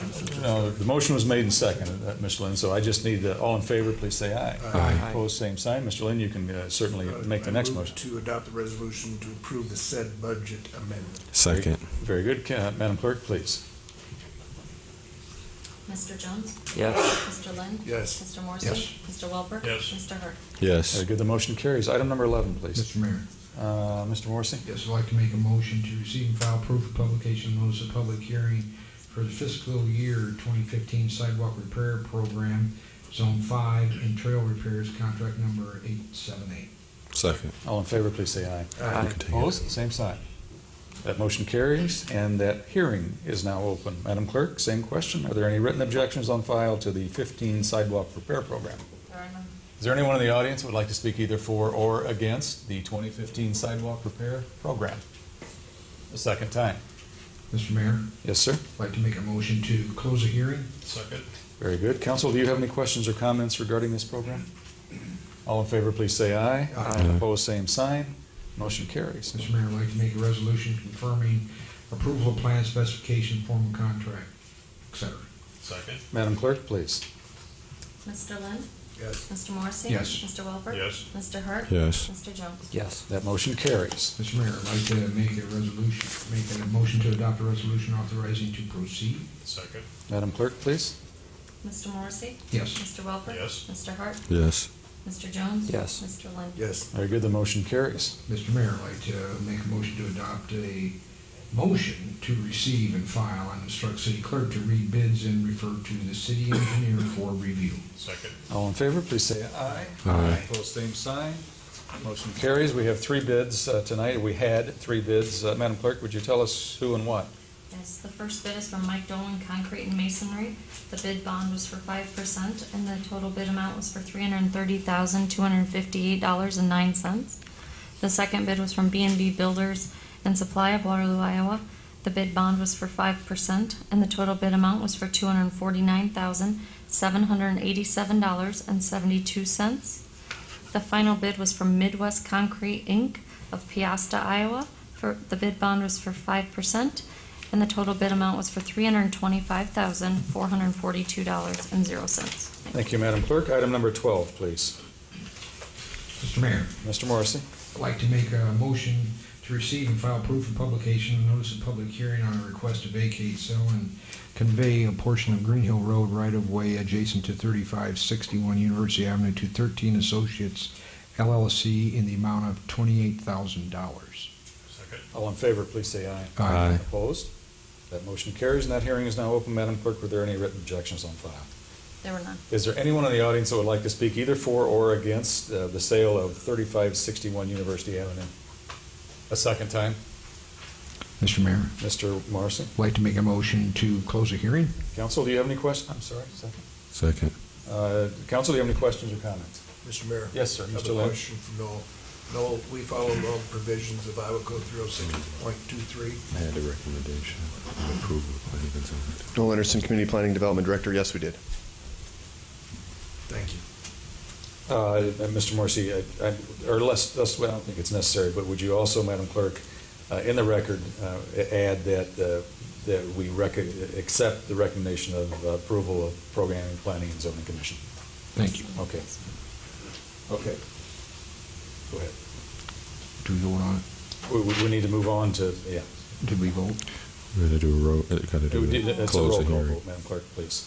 No, the motion was made and seconded, Mr. Lynn, so I just need, all in favor, please say aye.
Aye.
Opposed, same sign. Mr. Lynn, you can certainly make the next
I move
motion.
to adopt the resolution to approve the said budget amendment.
Second.
Very good. Madam Clerk, please.
Mr. Jones?
Yes.
Mr. Lynn?
Yes.
Mr. Morrissey?
Yes.
Mr. Welper?
Yes.
Mr. Hart?
Yes.
Very good. The motion carries. Item number 11, please.
Mr. Mayor.
Mr. Morrissey?
Yes, I'd like to make a motion to receive and file proof of publication of notice of public hearing for the fiscal year 2015 sidewalk repair program, Zone 5, and trail repairs, contract number 878.
Second.
All in favor, please say aye.
Aye.
Opposed? Same sign. That motion carries, and that hearing is now open. Madam Clerk, same question. Are there any written objections on file to the 15 sidewalk repair program?
There are none.
Is there anyone in the audience who would like to speak either for or against the 2015 sidewalk repair program? A second time.
Mr. Mayor,
Yes, sir.
I'd like to make a motion to close the hearing.
Second.
Very good. Council, do you have any questions or comments regarding this program? All in favor, please say aye.
Aye.
Opposed, same sign. Motion carries.
Mr. Mayor, I'd like to make a resolution confirming approval of plan specification, formal contract, etc.
Second.
Madam Clerk, please.
Mr. Lynn?
Yes.
Mr. Morrissey?
Yes.
Mr. Welper?
Yes.
Mr. Hart?
Yes.
Mr. Jones?
Yes.
That motion carries.
Mr. Mayor, I'd like to make a motion to adopt a resolution authorizing to proceed.
Second.
Madam Clerk, please.
Mr. Morrissey?
Yes.
Mr. Welper?
Yes.
Mr. Hart?
Yes.
Mr. Jones?
Yes.
Mr. Lynn?
Yes.
Very good. The motion carries.
Mr. Mayor, I'd like to make a motion to adopt a motion to receive and file and instruct city clerk to read bids and refer to the city engineer for review.
Second.
All in favor, please say aye.
Aye.
Opposed, same sign. Motion carries. We have 3 bids tonight. We had 3 bids. Madam Clerk, would you tell us who and what?
Yes, the first bid is from Mike Dolan Concrete and Masonry. The bid bond was for 5%, and the total bid amount was for $330,258.09. The second bid was from B&B Builders and Supply of Waterloo, Iowa. The bid bond was for 5%, and the total bid amount was for $249,787.72. The final bid was from Midwest Concrete, Inc. of Piasta, Iowa. The bid bond was for 5%, and the total bid amount was for $325,442.00.
Thank you, Madam Clerk. Item number 12, please.
Mr. Mayor,
Mr. Morrissey.
I'd like to make a motion to receive and file proof of publication and notice of public hearing on a request to vacate, sell, and convey a portion of Green Hill Road right-of-way adjacent to 3561 University Avenue to 13 Associates LLC in the amount of $28,000.
Second.
All in favor, please say aye.
Aye.
Opposed? That motion carries, and that hearing is now open. Madam Clerk, were there any written objections on file?
There were none.
Is there anyone in the audience that would like to speak either for or against the sale of 3561 University Avenue? A second time.
Mr. Mayor,
Mr. Morrissey.
I'd like to make a motion to close the hearing.
Council, do you have any questions? I'm sorry, second.
Second.
Council, do you have any questions or comments?
Mr. Mayor.
Yes, sir.
I have
Mr.
a
Lynn.
question from Noel. Noel, we followed all the provisions of Iowa Code 306.23.
I had a recommendation. Approval of planning and zoning.
Noel Anderson, Community Planning Development Director. Yes, we did.
Thank you.
Mr. Morrissey, I don't think it's necessary, but would you also, Madam Clerk, in the record, add that we accept the recommendation of approval of Programming, Planning, and Zoning Commission?
Thank you.
Okay. Okay. Go ahead.
Do we vote on it?
We need to move on to, yeah.
Did we vote?
We're going to do a roll, got to do
It's a
close
roll
the
call
hearing.
vote, Madam Clerk, please.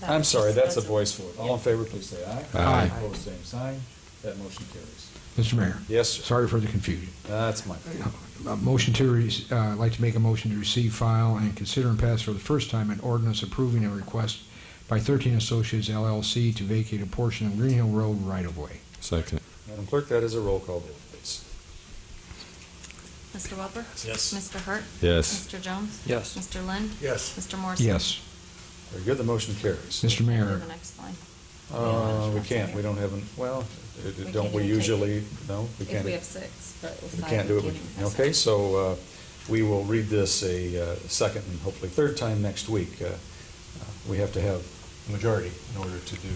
That
I'm sorry, that's a
that's
voice vote. All in favor, please say aye.
Aye.
Opposed, same sign. That motion carries.
Mr. Mayor?
Yes, sir.
Sorry for the confusion.
That's my fault.
I'd like to make a motion to receive, file, and consider and pass for the first time an ordinance approving a request by 13 Associates LLC to vacate a portion of Green Hill Road right-of-way.
Second.
Madam Clerk, that is a roll call vote, please.
Mr. Welper?
Yes.
Mr. Hart?
Yes.
Mr. Jones?
Yes.
Mr. Lind?
Yes.
Mr. Morrissey?
Yes.
Very good, the motion carries.
Mr. Mayor,
The next line.
We can't, we don't have, don't
can't
we
do
usually, no? We
If
can't.
we have 6, but with
We
5,
can't do it.
we can't even have
Okay,
6.
so we will read this a second and hopefully third time next week. We have to have a majority in order to do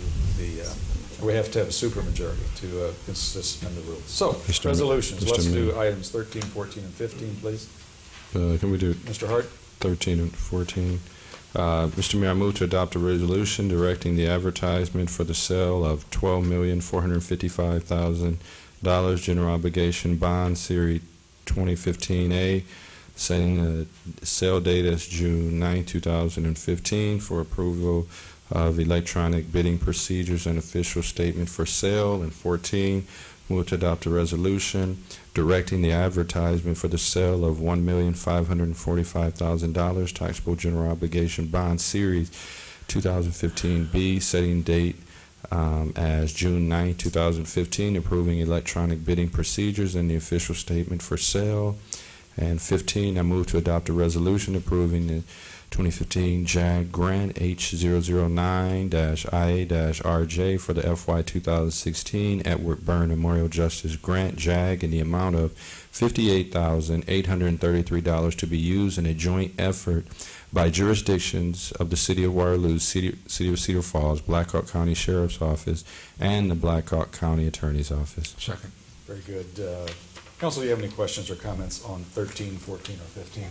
we have to have a supermajority to suspend the rules. So,
Mr.
resolutions,
Mr.
let's do
Mayor.
items 13, 14, and 15, please.
Can we do
Mr. Hart?
13 and 14? Mr. Mayor, I move to adopt a resolution directing the advertisement for the sale of $12,455,000 general obligation bond series 2015A, setting the sale date as June 9, 2015, for approval of electronic bidding procedures and official statement for sale. And 14, move to adopt a resolution directing the advertisement for the sale of $1,545,000 taxable general obligation bond series 2015B, setting date as June 9, 2015, approving electronic bidding procedures and the official statement for sale. And 15, I move to adopt a resolution approving the 2015 JAG Grant H009-IA-RJ for the FY 2016 Edward Byrne Memorial Justice Grant JAG in the amount of $58,833 to be used in a joint effort by jurisdictions of the City of Waterloo, City of Cedar Falls, Black Hawk County Sheriff's Office, and the Black Hawk County Attorney's Office.
second.
Very good. Council, do you have any questions or comments on 13, 14, or 15?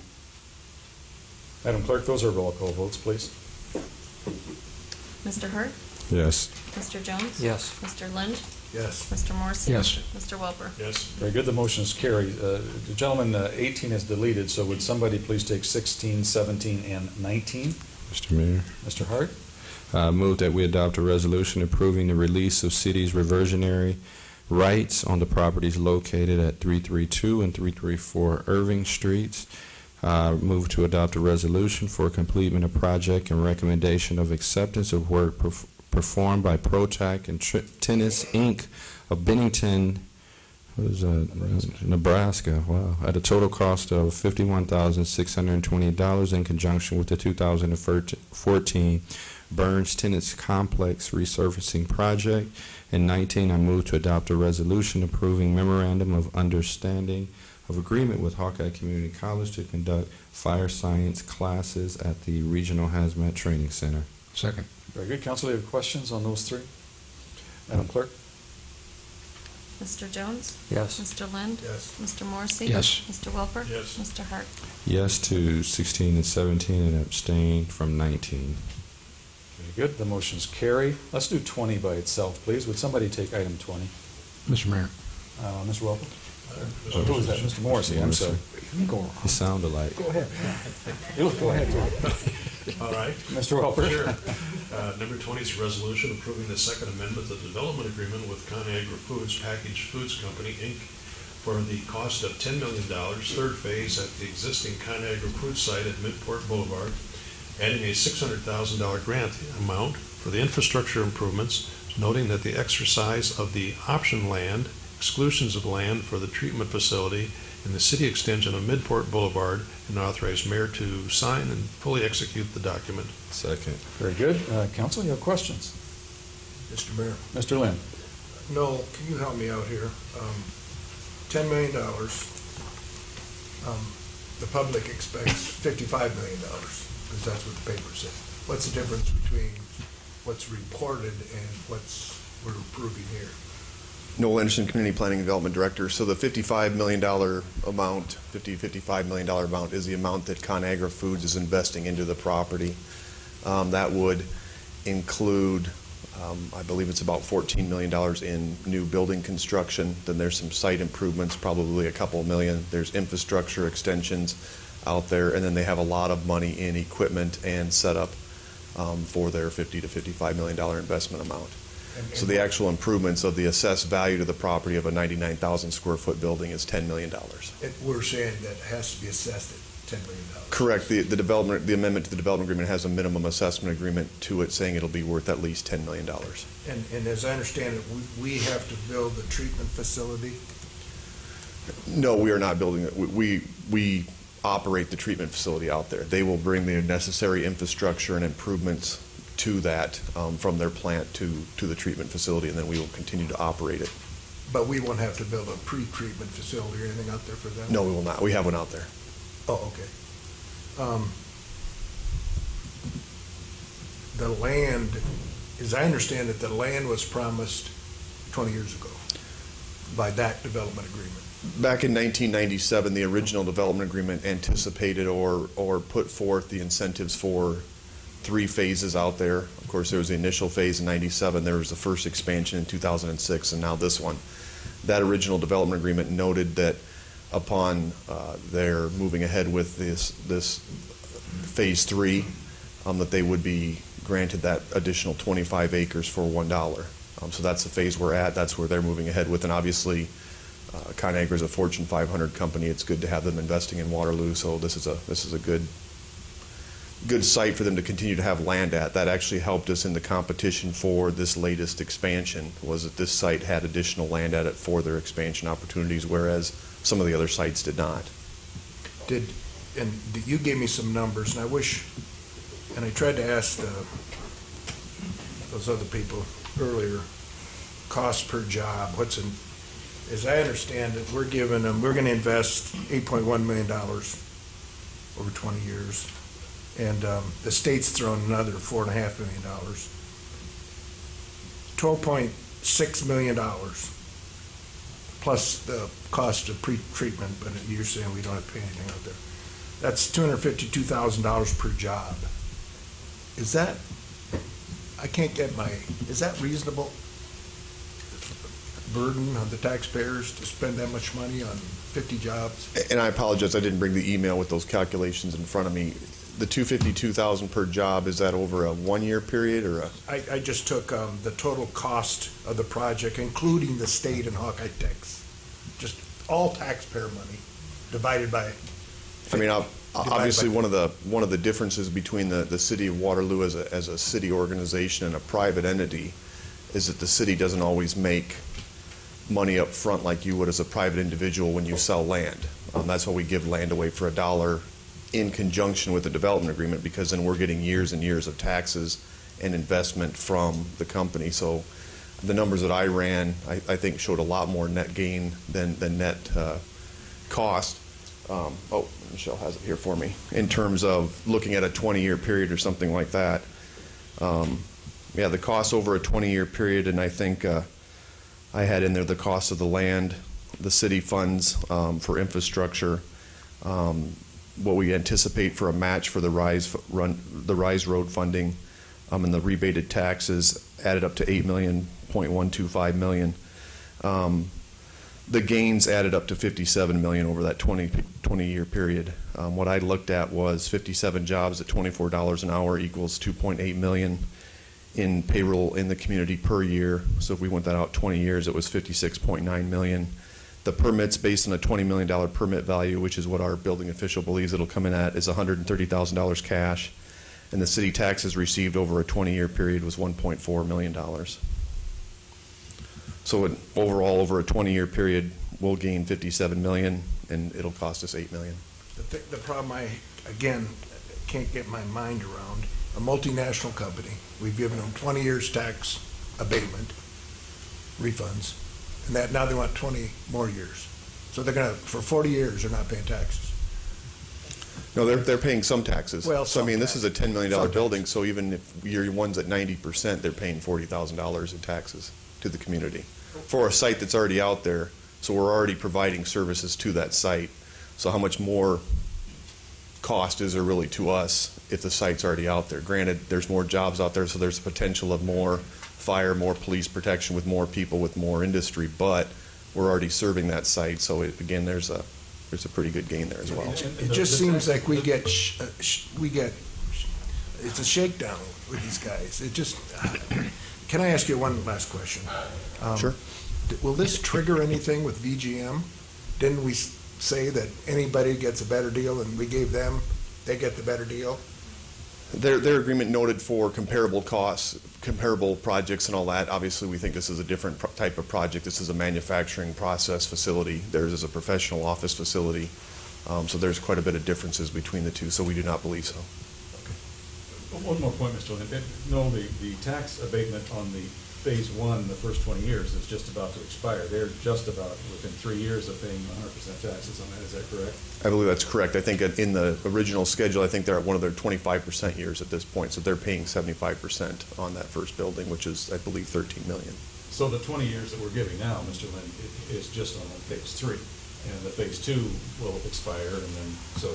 Madam Clerk, those are roll call votes, please.
Mr. Hart?
Yes.
Mr. Jones?
Yes.
Mr. Lind?
Yes.
Mr. Morrissey?
Yes.
Mr. Welper?
Yes.
Very good, the motion is carried. Gentlemen, 18 is deleted, so would somebody please take 16, 17, and 19?
Mr. Mayor.
Mr. Hart?
Move that we adopt a resolution approving the release of city's reversionary rights on the properties located at 332 and 334 Irving Streets. Move to adopt a resolution for completion of project and recommendation of acceptance of work performed by ProTac and Tennis, Inc. of Bennington, Nebraska. Wow. At a total cost of $51,620 in conjunction with the 2014 Burns Tennis Complex resurfacing project. And 19, I move to adopt a resolution approving memorandum of understanding of agreement with Hawkeye Community College to conduct fire science classes at the Regional Hazmat Training Center.
Second.
Very good. Council, do you have questions on those three? Madam Clerk?
Mr. Jones?
Yes.
Mr. Lind?
Yes.
Mr. Morrissey?
Yes.
Mr. Welper?
Yes.
Mr. Hart?
Yes to 16 and 17 and abstain from 19.
Very good. The motion's carried. Let's do 20 by itself, please. Would somebody take item 20?
Mr. Mayor.
Mr. Welper? Who was that? Mr. Morrissey, I'm sorry.
Go
You sound alike.
Go ahead. Go ahead.
All right.
Mr. Welper?
Sure. Number 20 is a resolution approving the second amendment to the development agreement with ConAgra Foods Packaged Foods Company, Inc. for the cost of $10 million, third phase at the existing ConAgra Food site at Midport Boulevard, adding a $600,000 grant amount for the infrastructure improvements, noting that the exercise of the option land, exclusions of land for the treatment facility in the city extension of Midport Boulevard, and authorize mayor to sign and fully execute the document.
Second.
Very good. Council, you have questions?
Mr. Mayor.
Mr. Lynn?
No, can you help me out here? $10 million. The public expects $55 million, because that's what the paper said. What's the difference between what's reported and what's we're approving here?
Noel Anderson, Community Planning and Development Director. So the $55 million amount, $55 million amount is the amount that ConAgra Foods is investing into the property. That would include, I believe it's about $14 million in new building construction. Then there's some site improvements, probably a couple million. There's infrastructure extensions out there, and then they have a lot of money in equipment and setup for their $50 to $55 million investment amount. So the actual improvements of the assessed value to the property of a 99,000 square foot building is $10 million.
We're saying that it has to be assessed at $10 million.
Correct. The amendment to the development agreement has a minimum assessment agreement to it saying it'll be worth at least $10 million.
And as I understand it, we have to build the treatment facility?
No, we are not building it. We operate the treatment facility out there. They will bring the necessary infrastructure and improvements to that from their plant to the treatment facility, and then we will continue to operate it.
But we won't have to build a pre-treatment facility or anything out there for them?
No, we will not. We have one out there.
Oh, okay. The land, as I understand it, the land was promised 20 years ago by that development agreement.
Back in 1997, the original development agreement anticipated or put forth the incentives for 3 phases out there. Of course, there was the initial phase in 97, there was the first expansion in 2006, and now this one. That original development agreement noted that upon their moving ahead with this phase 3, that they would be granted that additional 25 acres for $1. So that's the phase we're at. That's where they're moving ahead with, and obviously ConAgra is a Fortune 500 company. It's good to have them investing in Waterloo, so this is a good site for them to continue to have land at. That actually helped us in the competition for this latest expansion, was that this site had additional land at it for their expansion opportunities, whereas some of the other sites did not.
You gave me some numbers, and I wish, and I tried to ask those other people earlier, cost per job, as I understand it, we're going to invest $8.1 million over 20 years. And the state's thrown another $4.5 million. $12.6 million plus the cost of pre-treatment, but you're saying we don't have to pay anything out there. That's $252,000 per job. Is that, is that reasonable burden on the taxpayers to spend that much money on 50 jobs?
And I apologize, I didn't bring the email with those calculations in front of me. The $252,000 per job, is that over a 1-year period or a?
I just took the total cost of the project, including the state and Hawkeye tax, just all taxpayer money divided by.
I mean, obviously one of the differences between the city of Waterloo as a city organization and a private entity is that the city doesn't always make money up front like you would as a private individual when you sell land. That's why we give land away for $1 in conjunction with the development agreement, because then we're getting years and years of taxes and investment from the company. So the numbers that I ran, I think showed a lot more net gain than net cost. Oh, Michelle has it here for me. In terms of looking at a 20-year period or something like that. Yeah, the cost over a 20-year period, and I think I had in there the cost of the land, the city funds for infrastructure, what we anticipate for a match for the Rise Road funding, and the rebated taxes added up to $8.125 million. The gains added up to $57 million over that 20-year period. What I looked at was 57 jobs at $24 an hour equals $2.8 million in payroll in the community per year. So if we went that out 20 years, it was $56.9 million. The permits based on a $20 million permit value, which is what our building official believes it'll come in at, is $130,000 cash. And the city taxes received over a 20-year period was $1.4 million. So overall, over a 20-year period, we'll gain $57 million, and it'll cost us $8 million.
The problem again, can't get my mind around, a multinational company, we've given them 20 years tax abatement, refunds, and that now they want 20 more years. So they're going to, for 40 years, they're not paying taxes.
No, they're paying some taxes.
Well,
so I mean, this is a $10 million building,
taxes.
so even if your one's at 90%, they're paying $40,000 in taxes to the community for a site that's already out there. So we're already providing services to that site. So how much more cost is there really to us if the site's already out there? Granted, there's more jobs out there, so there's the potential of more fire, more police protection with more people, with more industry, but we're already serving that site. So again, there's a pretty good gain there as well.
It just seems like we get it's a shakedown with these guys. It just. Can I ask you one last question?
Sure.
Will this trigger anything with VGM? Didn't we say that anybody gets a better deal and we gave them, they get the better deal?
Their agreement noted for comparable costs, comparable projects and all that. Obviously, we think this is a different type of project. This is a manufacturing process facility. Theirs is a professional office facility. So there's quite a bit of differences between the two, so we do not believe so.
One more point, Mr. Lynn. No, the tax abatement on the phase one, the first 20 years, is just about to expire. They're just about within 3 years of paying 100% taxes on that. Is that correct?
I believe that's correct. I think in the original schedule, I think they're at one of their 25% years at this point, so they're paying 75% on that first building, which is, I believe, $13 million.
So the 20 years that we're giving now, Mr. Lynn, is just on phase 3. And the phase 2 will expire, and then, so,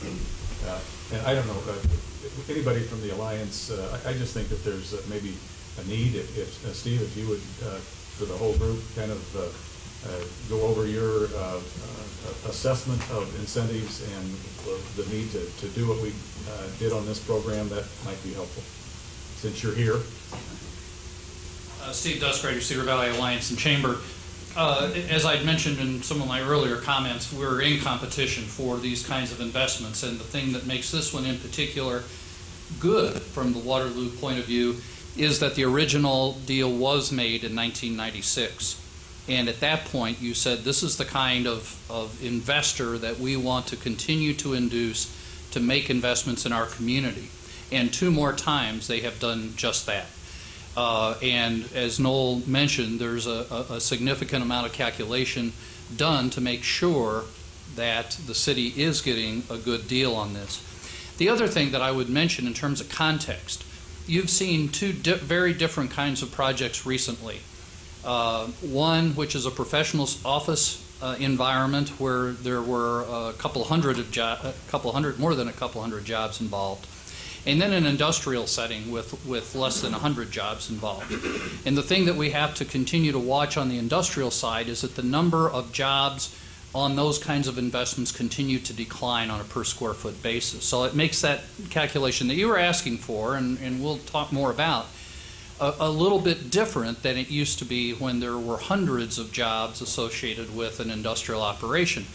and I don't know, anybody from the Alliance, I just think that there's maybe a need, if Steve, if you would, for the whole group, kind of go over your assessment of incentives and the need to do what we did on this program, that might be helpful, since you're here.
Steve Duskrader, Cedar Valley Alliance and Chamber. As I'd mentioned in some of my earlier comments, we're in competition for these kinds of investments, and the thing that makes this one in particular good from the Waterloo point of view is that the original deal was made in 1996. And at that point, you said this is the kind of investor that we want to continue to induce to make investments in our community. And 2 more times they have done just that. And as Noel mentioned, there's a significant amount of calculation done to make sure that the city is getting a good deal on this. The other thing that I would mention in terms of context, you've seen 2 very different kinds of projects recently. One, which is a professional office environment where there were more than a couple hundred jobs involved. And then an industrial setting with less than 100 jobs involved. And the thing that we have to continue to watch on the industrial side is that the number of jobs on those kinds of investments continue to decline on a per square foot basis. So it makes that calculation that you were asking for, and we'll talk more about, a little bit different than it used to be when there were hundreds of jobs associated with an industrial operation.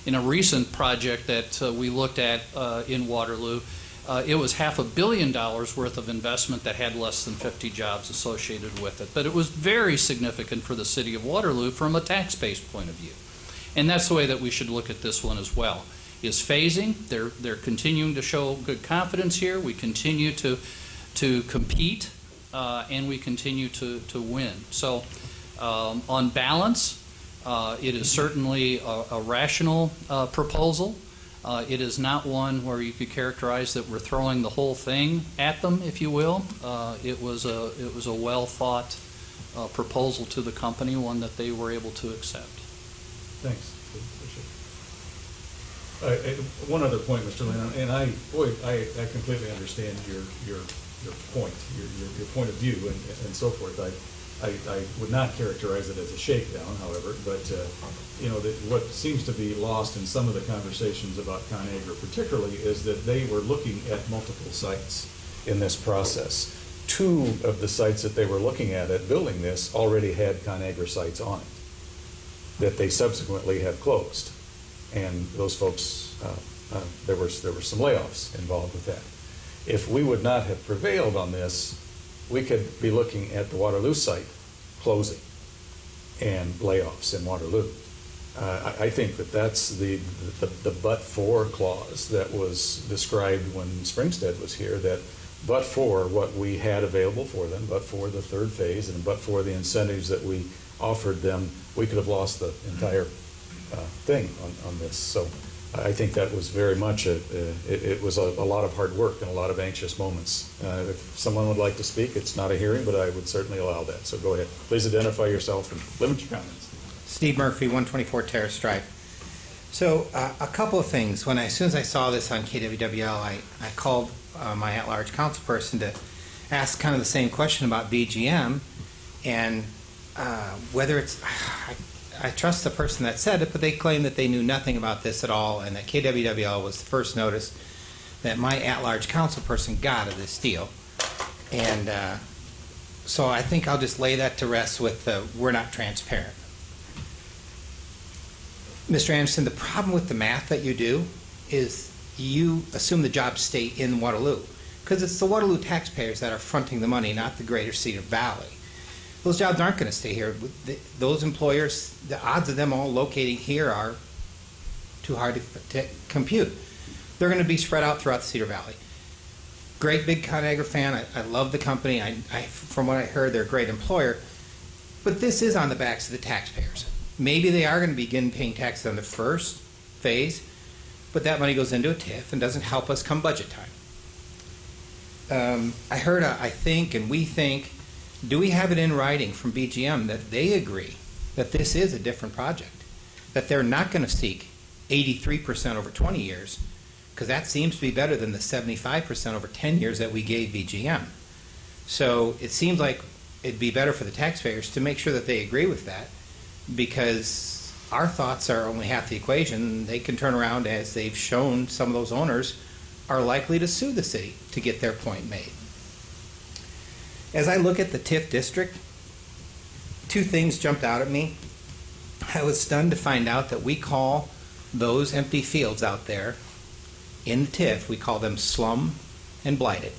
In a recent project that we looked at in Waterloo, it was $500 million worth of investment that had less than 50 jobs associated with it. But it was very significant for the city of Waterloo from a tax-based point of view. And that's the way that we should look at this one as well, is phasing. They're continuing to show good confidence here. We continue to compete, and we continue to win. So on balance, it is certainly a rational proposal. It is not one where you could characterize that we're throwing the whole thing at them, if you will. It was a well thought proposal to the company, one that they were able to accept.
Thanks. One other point, Mr. Lynn, and I completely understand your point, your point of view, and so forth. I would not characterize it as a shakedown, however, but what seems to be lost in some of the conversations about ConAgra particularly is that they were looking at multiple sites.
In this process, 2 of the sites that they were looking at building this already had ConAgra sites on it that they subsequently have closed. And those folks, there were some layoffs involved with that. If we would not have prevailed on this, we could be looking at the Waterloo site closing and layoffs in Waterloo. I think that's the but-for clause that was described when Springstead was here, that but for what we had available for them, but for the 3rd phase, and but for the incentives that we offered them, we could have lost the entire thing on this. So I think that was very much it was a lot of hard work and a lot of anxious moments. If someone would like to speak, it's not a hearing, but I would certainly allow that. So go ahead. Please identify yourself and limit your comments.
Steve Murphy, 124 Terrace Drive. So a couple of things. As soon as I saw this on KWWL, I called my at-large council person to ask kind of the same question about VGM and whether it's... I trust the person that said it, but they claim that they knew nothing about this at all, and that KWWL was the first notice that my at-large council person got of this deal. And so I think I'll just lay that to rest with we're not transparent. Mr. Anderson, the problem with the math that you do is you assume the jobs stay in Waterloo. because it's the Waterloo taxpayers that are fronting the money, not the greater Cedar Valley. Those jobs aren't going to stay here. Those employers, the odds of them all locating here are too hard to compute. They're going to be spread out throughout the Cedar Valley. Great big ConAgra fan. I love the company. From what I heard, they're a great employer. But this is on the backs of the taxpayers. Maybe they are going to begin paying taxes on the first phase, but that money goes into a TIF and doesn't help us come budget time. I heard, I think, and we think, do we have it in writing from BGM that they agree that this is a different project? That they're not going to seek 83% over 20 years, because that seems to be better than the 75% over 10 years that we gave BGM. So it seems like it'd be better for the taxpayers to make sure that they agree with that, because our thoughts are only half the equation. They can turn around, as they've shown, some of those owners are likely to sue the city to get their point made. As I look at the TIF district, two things jumped out at me. I was stunned to find out that we call those empty fields out there in the TIF, we call them slum and blighted.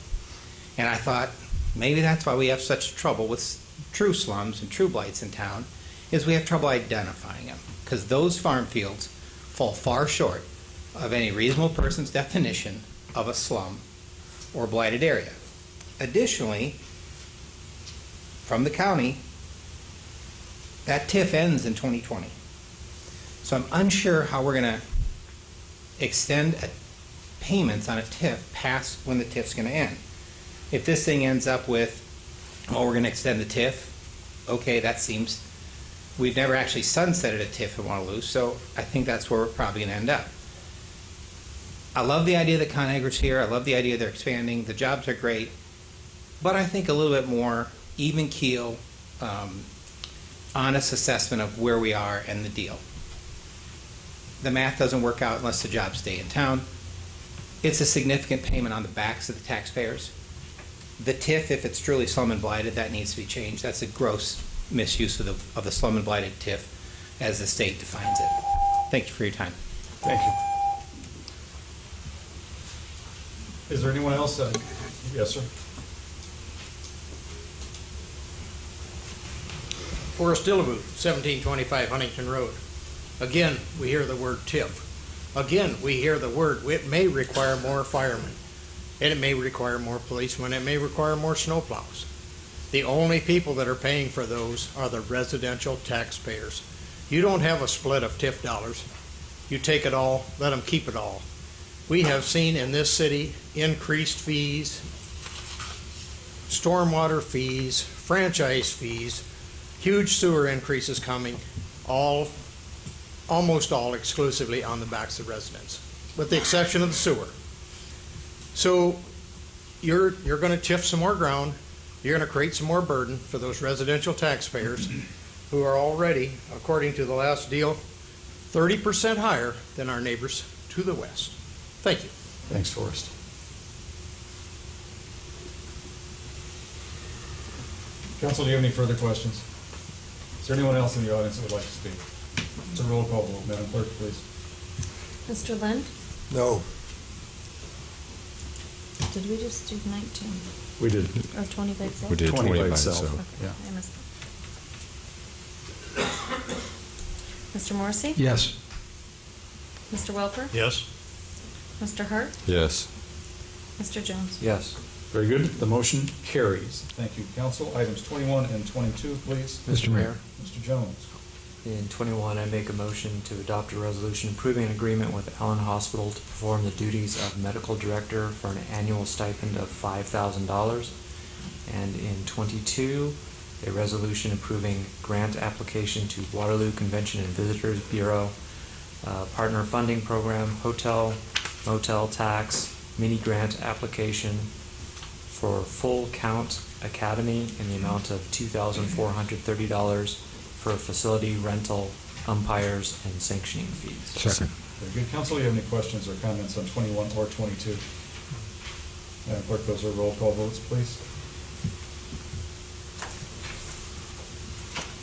And I thought, maybe that's why we have such trouble with true slums and true blights in town, is we have trouble identifying them, because those farm fields fall far short of any reasonable person's definition of a slum or blighted area. Additionally, from the county, that TIF ends in 2020. So I'm unsure how we're going to extend payments on a TIF past when the TIF's going to end. If this thing ends up with, oh, we're going to extend the TIF, okay, that seems, we've never actually sunsetted a TIF in Waterloo, so I think that's where we're probably going to end up. I love the idea that ConAgra's here. I love the idea they're expanding. The jobs are great. But I think a little bit more even keel, honest assessment of where we are and the deal. The math doesn't work out unless the jobs stay in town. It's a significant payment on the backs of the taxpayers. The TIF, if it's truly slum and blighted, that needs to be changed. That's a gross misuse of the slum and blighted TIF as the state defines it. Thank you for your time.
Thank you.
Is there anyone else? Yes, sir.
Forrest Dillaboo, 1725 Huntington Road. Again, we hear the word TIF. Again, we hear the word, it may require more firemen, and it may require more policemen, it may require more snowplows. The only people that are paying for those are the residential taxpayers. You don't have a split of TIF dollars. You take it all, let them keep it all. We have seen in this city increased fees, stormwater fees, franchise fees, huge sewer increases coming, almost all exclusively on the backs of residents, with the exception of the sewer. So you're going to TIF some more ground. You're going to create some more burden for those residential taxpayers who are already, according to the last deal, 30% higher than our neighbors to the west. Thank you.
Thanks, Forrest.
Council, do you have any further questions? Is there anyone else in the audience that would like to speak? It's a roll call vote. Madam Clerk, please.
Mr. Lind?
No.
Did we just do 19?
We did.
Or 20 by itself?
We did 20 by
itself.
itself.
Okay,
Yeah.
I missed that. Mr. Morrissey?
Yes.
Mr. Welper?
Yes.
Mr. Hart?
Yes.
Mr. Jones?
Yes.
Very good. The motion carries.
Thank you. Council, items 21 and 22, please.
Mr. Mayor.
Mr. Jones.
In 21, I make a motion to adopt a resolution approving an agreement with Allen Hospital to perform the duties of medical director for an annual stipend of $5,000. And in 22, a resolution approving grant application to Waterloo Convention and Visitors Bureau, partner funding program, hotel, motel tax, mini grant application for Full Count Academy in the amount of $2,430 for facility rental, umpires, and sanctioning fees.
Second.
Very good. Council, do you have any questions or comments on 21 or 22? Madam Clerk, those are roll call votes, please.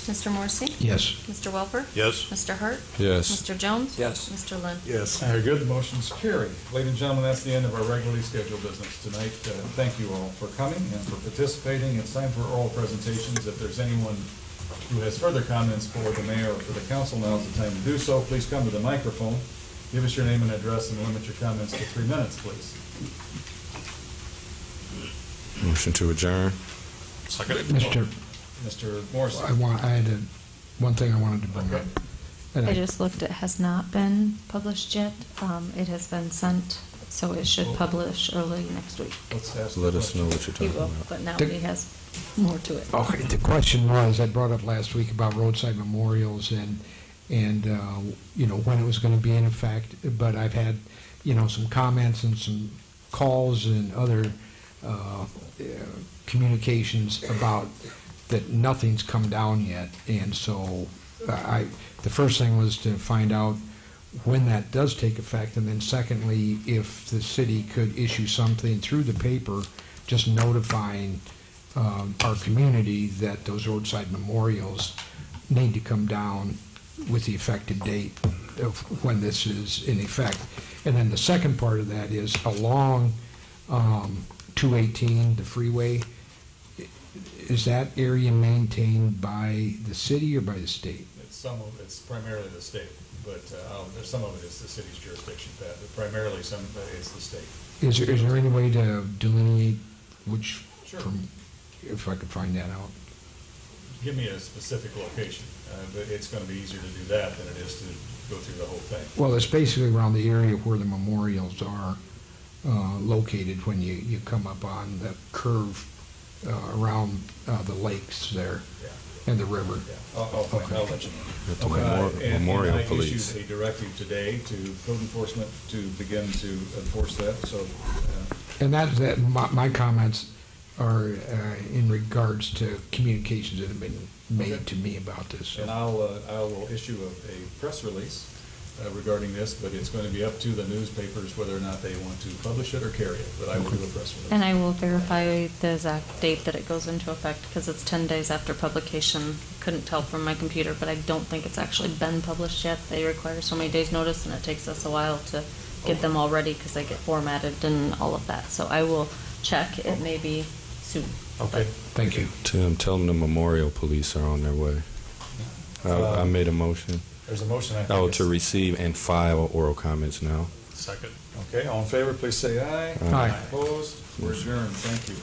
Mr. Morrissey?
Yes.
Mr. Welper?
Yes.
Mr. Hart?
Yes.
Mr. Jones?
Yes.
Mr. Lind?
Yes.
Very good, the motion's carried. Ladies and gentlemen, that's the end of our regularly scheduled business tonight. Thank you all for coming and for participating. It's time for oral presentations. If there's anyone who has further comments for the mayor or for the council, now's the time to do so. Please come to the microphone. Give us your name and address and limit your comments to 3 minutes, please.
Motion to adjourn.
Second.
Mr. Morrissey.
I had one thing I wanted to bring up. And
I just looked, it has not been published yet. It has been sent, so it should publish early next week.
Let's ask
Let us know what you're
He
talking
will,
about.
but now he has more to it.
Okay, the question was, I brought up last week about roadside memorials and you know, when it was going to be in effect, but I've had, you know, some comments and some calls and other communications about that nothing's come down yet, and so the first thing was to find out when that does take effect, and then secondly, if the city could issue something through the paper just notifying our community that those roadside memorials need to come down with the effective date of when this is in effect. And then the second part of that is along 218, the freeway, is that area maintained by the city or by the state?
It's primarily the state, but there's some of it is the city's jurisdiction, Pat, but primarily it's the state.
Is there any way to delineate which,
Sure.
if I could find that out?
Give me a specific location, but it's going to be easier to do that than it is to go through the whole thing.
Well, it's basically around the area where the memorials are located when you come up on the curve around the lakes there and the river.
Yeah, I'll let you know.
At the Memorial Police.
And I issued a directive today to code enforcement to begin to enforce that, so.
And my comments are in regards to communications that have been made to me about this.
And I will issue a press release regarding this, but it's going to be up to the newspapers whether or not they want to publish it or carry it, but I will do a press release.
And I will verify the exact date that it goes into effect, because it's 10 days after publication. Couldn't tell from my computer, but I don't think it's actually been published yet. They require so many days' notice, and it takes us a while to get them all ready because they get formatted and all of that. So I will check. It may be soon.
Okay, thank you.
Tim, tell them the Memorial Police are on their way. I made a motion.
There's a motion, I think.
Oh, to receive and file oral comments now.
Second.
Okay, all in favor, please say aye.
Aye.
Opposed? We're adjourned. Thank you.